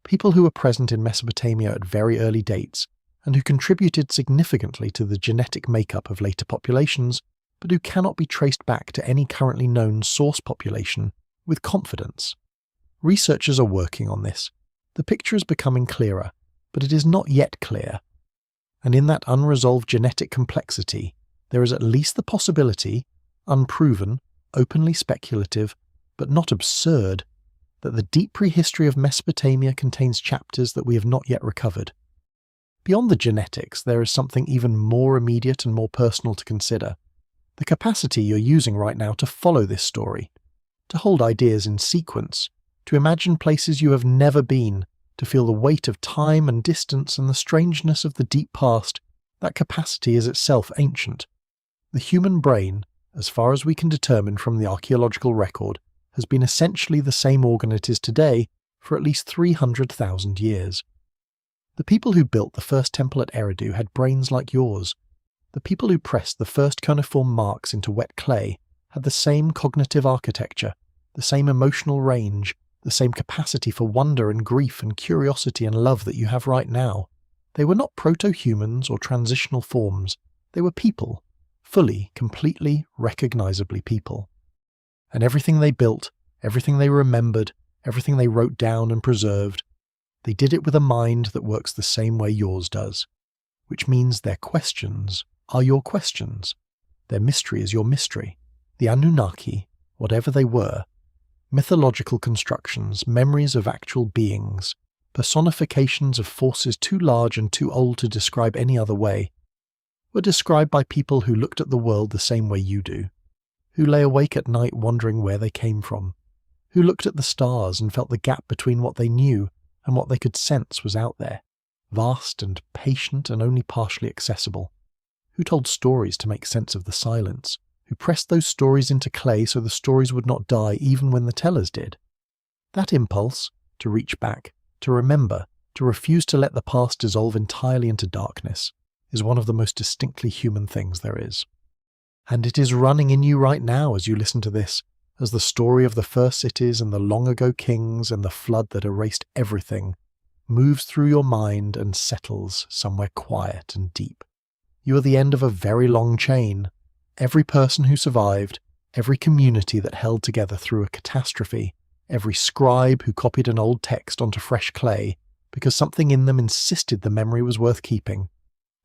People who were present in Mesopotamia at very early dates and who contributed significantly to the genetic makeup of later populations, but who cannot be traced back to any currently known source population with confidence. Researchers are working on this. The picture is becoming clearer, but it is not yet clear. And in that unresolved genetic complexity, there is at least the possibility, unproven, openly speculative, but not absurd, that the deep prehistory of Mesopotamia contains chapters that we have not yet recovered. Beyond the genetics, there is something even more immediate and more personal to consider. The capacity you're using right now to follow this story, to hold ideas in sequence, to imagine places you have never been, to feel the weight of time and distance and the strangeness of the deep past, that capacity is itself ancient. The human brain, as far as we can determine from the archaeological record, has been essentially the same organ it is today for at least 300,000 years. The people who built the first temple at Eridu had brains like yours. The people who pressed the first cuneiform marks into wet clay had the same cognitive architecture, the same emotional range, the same capacity for wonder and grief and curiosity and love that you have right now. They were not proto-humans or transitional forms. They were people, fully, completely, recognizably people. And everything they built, everything they remembered, everything they wrote down and preserved, they did it with a mind that works the same way yours does, which means their questions are your questions. Their mystery is your mystery. The Anunnaki, whatever they were, mythological constructions, memories of actual beings, personifications of forces too large and too old to describe any other way, were described by people who looked at the world the same way you do, who lay awake at night wondering where they came from, who looked at the stars and felt the gap between what they knew and what they could sense was out there, vast and patient and only partially accessible, who told stories to make sense of the silence, who pressed those stories into clay so the stories would not die even when the tellers did. That impulse, to reach back, to remember, to refuse to let the past dissolve entirely into darkness, is one of the most distinctly human things there is. And it is running in you right now as you listen to this, as the story of the first cities and the long-ago kings and the flood that erased everything moves through your mind and settles somewhere quiet and deep. You are the end of a very long chain. Every person who survived, every community that held together through a catastrophe, every scribe who copied an old text onto fresh clay because something in them insisted the memory was worth keeping,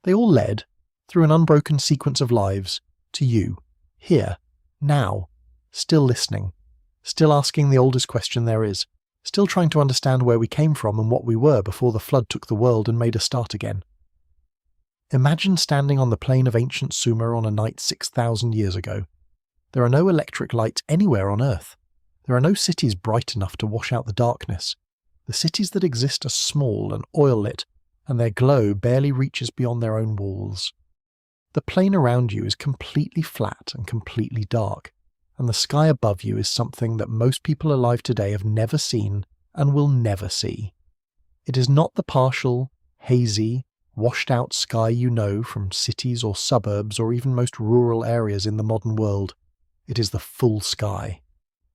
they all led, through an unbroken sequence of lives, to you, here, now, still listening, still asking the oldest question there is, still trying to understand where we came from and what we were before the flood took the world and made us start again. Imagine standing on the plain of ancient Sumer on a night 6,000 years ago. There are no electric lights anywhere on Earth. There are no cities bright enough to wash out the darkness. The cities that exist are small and oil-lit, and their glow barely reaches beyond their own walls. The plain around you is completely flat and completely dark. and the sky above you is something that most people alive today have never seen and will never see. It is not the partial, hazy, washed-out sky you know from cities or suburbs or even most rural areas in the modern world. It is the full sky.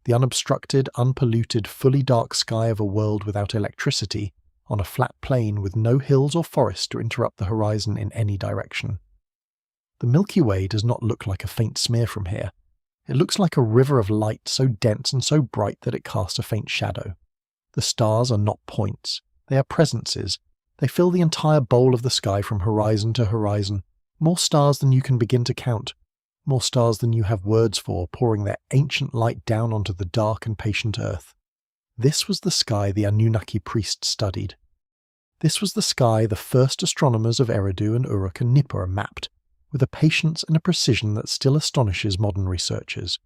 The unobstructed, unpolluted, fully dark sky of a world without electricity, on a flat plain with no hills or forests to interrupt the horizon in any direction. The Milky Way does not look like a faint smear from here. It looks like a river of light so dense and so bright that it casts a faint shadow. The stars are not points. They are presences. They fill the entire bowl of the sky from horizon to horizon. More stars than you can begin to count. More stars than you have words for, pouring their ancient light down onto the dark and patient earth. This was the sky the Anunnaki priests studied. This was the sky the first astronomers of Eridu and Uruk and Nippur mapped, with a patience and a precision that still astonishes modern researchers.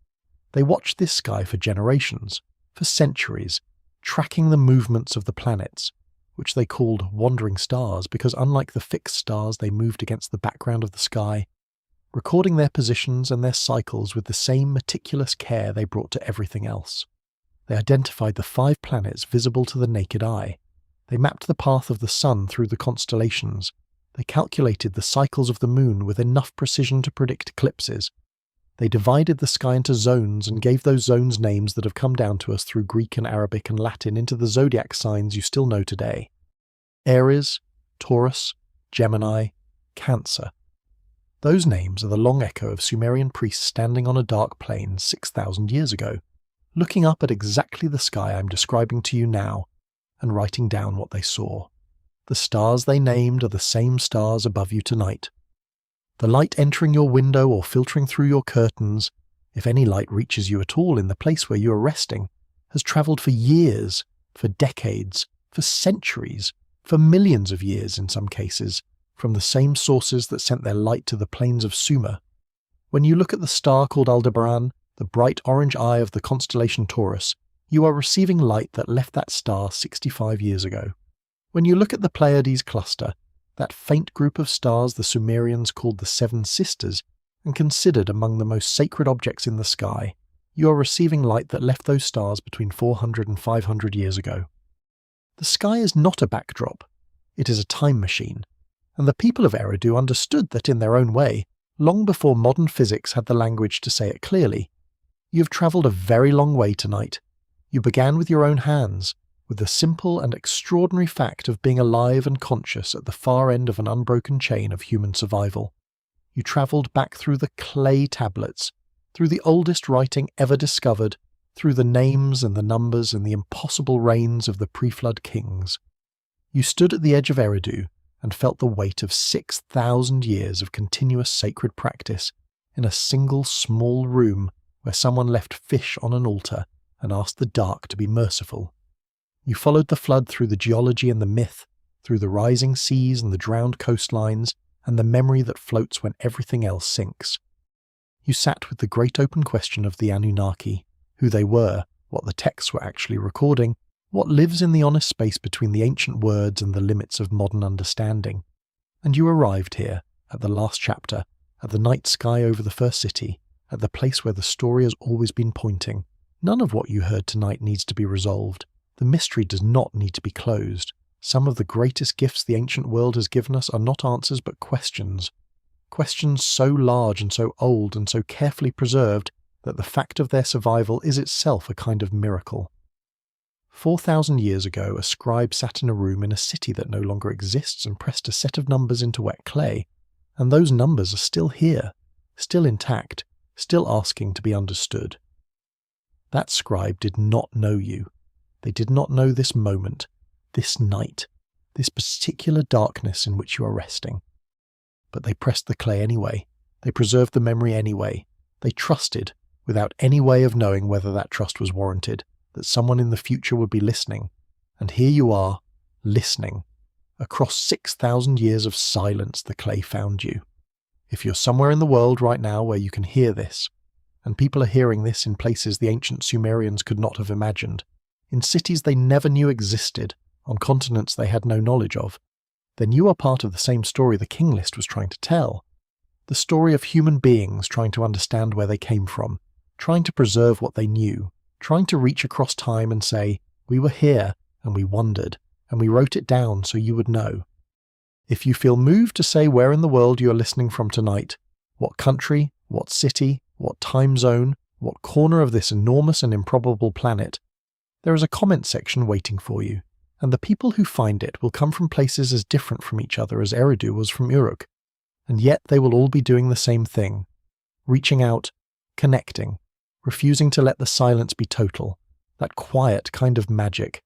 They watched this sky for generations, for centuries, tracking the movements of the planets, which they called wandering stars because unlike the fixed stars they moved against the background of the sky, recording their positions and their cycles with the same meticulous care they brought to everything else. They identified the 5 planets visible to the naked eye. They mapped the path of the sun through the constellations. They calculated the cycles of the moon with enough precision to predict eclipses. They divided the sky into zones and gave those zones names that have come down to us through Greek and Arabic and Latin into the zodiac signs you still know today. Aries, Taurus, Gemini, Cancer. Those names are the long echo of Sumerian priests standing on a dark plain 6,000 years ago, looking up at exactly the sky I'm describing to you now, and writing down what they saw. The stars they named are the same stars above you tonight. The light entering your window or filtering through your curtains, if any light reaches you at all in the place where you are resting, has travelled for years, for decades, for centuries, for millions of years in some cases, from the same sources that sent their light to the plains of Sumer. When you look at the star called Aldebaran, the bright orange eye of the constellation Taurus, you are receiving light that left that star 65 years ago. When you look at the Pleiades cluster, that faint group of stars the Sumerians called the Seven Sisters and considered among the most sacred objects in the sky, you are receiving light that left those stars between 400 and 500 years ago. The sky is not a backdrop. It is a time machine. And the people of Eridu understood that in their own way, long before modern physics had the language to say it clearly. You have travelled a very long way tonight. You began with your own hands, with the simple and extraordinary fact of being alive and conscious at the far end of an unbroken chain of human survival. You travelled back through the clay tablets, through the oldest writing ever discovered, through the names and the numbers and the impossible reigns of the pre-flood kings. You stood at the edge of Eridu and felt the weight of 6,000 years of continuous sacred practice in a single small room where someone left fish on an altar and asked the dark to be merciful. You followed the flood through the geology and the myth, through the rising seas and the drowned coastlines, and the memory that floats when everything else sinks. You sat with the great open question of the Anunnaki, who they were, what the texts were actually recording, what lives in the honest space between the ancient words and the limits of modern understanding. And you arrived here, at the last chapter, at the night sky over the first city, at the place where the story has always been pointing. None of what you heard tonight needs to be resolved. The mystery does not need to be closed. Some of the greatest gifts the ancient world has given us are not answers but questions. Questions so large and so old and so carefully preserved that the fact of their survival is itself a kind of miracle. 4,000 years ago, a scribe sat in a room in a city that no longer exists and pressed a set of numbers into wet clay, and those numbers are still here, still intact, still asking to be understood. That scribe did not know you. They did not know this moment, this night, this particular darkness in which you are resting. But they pressed the clay anyway. They preserved the memory anyway. They trusted, without any way of knowing whether that trust was warranted, that someone in the future would be listening. And here you are, listening. Across 6,000 years of silence, the clay found you. If you're somewhere in the world right now where you can hear this, and people are hearing this in places the ancient Sumerians could not have imagined, in cities they never knew existed, on continents they had no knowledge of, then you are part of the same story the King List was trying to tell. The story of human beings trying to understand where they came from, trying to preserve what they knew, trying to reach across time and say, "We were here, and we wondered, and we wrote it down so you would know." If you feel moved to say where in the world you are listening from tonight, what country, what city, what time zone, what corner of this enormous and improbable planet, there is a comment section waiting for you, and the people who find it will come from places as different from each other as Eridu was from Uruk, and yet they will all be doing the same thing, reaching out, connecting, refusing to let the silence be total, that quiet kind of magic.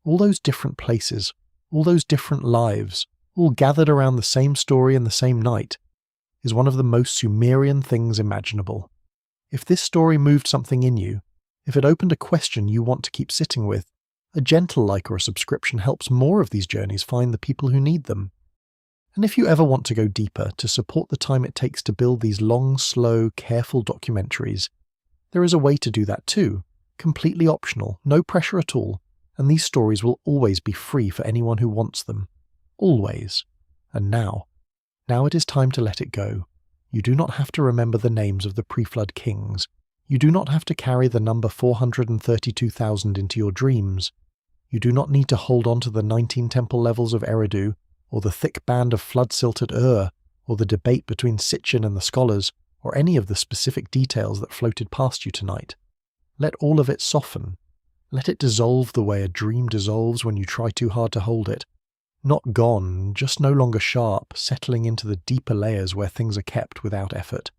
All those different places, all those different lives, all gathered around the same story in the same night, is one of the most Sumerian things imaginable. If this story moved something in you, if it opened a question you want to keep sitting with, a gentle like or a subscription helps more of these journeys find the people who need them. And if you ever want to go deeper to support the time it takes to build these long, slow, careful documentaries, there is a way to do that too, completely optional, no pressure at all, and these stories will always be free for anyone who wants them. Always. And now it is time to let it go. You do not have to remember the names of the pre-flood kings. You do not have to carry the number 432,000 into your dreams. You do not need to hold on to the 19 temple levels of Eridu, or the thick band of flood silt at Ur, or the debate between Sitchin and the scholars, or any of the specific details that floated past you tonight. Let all of it soften. Let it dissolve the way a dream dissolves when you try too hard to hold it. Not gone, just no longer sharp, settling into the deeper layers where things are kept without effort.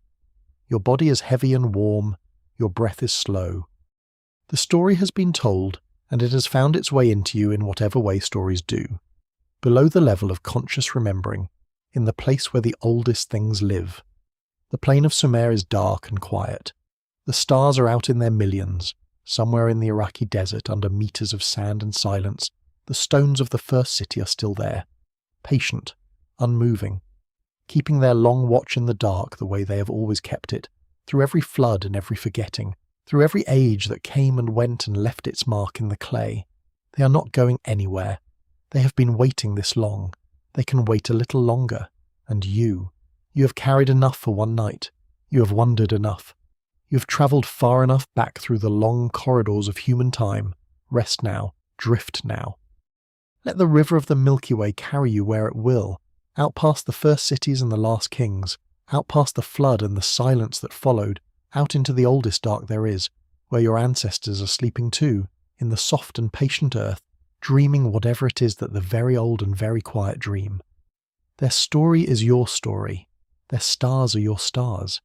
Your body is heavy and warm, your breath is slow. The story has been told, and it has found its way into you in whatever way stories do. Below the level of conscious remembering, in the place where the oldest things live. The plain of Sumer is dark and quiet. The stars are out in their millions, somewhere in the Iraqi desert under meters of sand and silence. The stones of the first city are still there, patient, unmoving, keeping their long watch in the dark the way they have always kept it, through every flood and every forgetting, through every age that came and went and left its mark in the clay. They are not going anywhere. They have been waiting this long. They can wait a little longer. And you have carried enough for one night. You have wondered enough. You have travelled far enough back through the long corridors of human time. Rest now, drift now. Let the river of the Milky Way carry you where it will, out past the first cities and the last kings, out past the flood and the silence that followed, out into the oldest dark there is, where your ancestors are sleeping too, in the soft and patient earth, dreaming whatever it is that the very old and very quiet dream. Their story is your story. Their stars are your stars.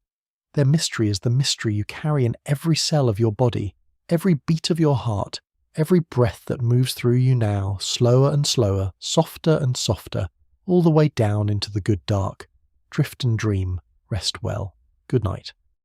Their mystery is the mystery you carry in every cell of your body, every beat of your heart, every breath that moves through you now, slower and slower, softer and softer, all the way down into the good dark. Drift and dream. Rest well. Good night.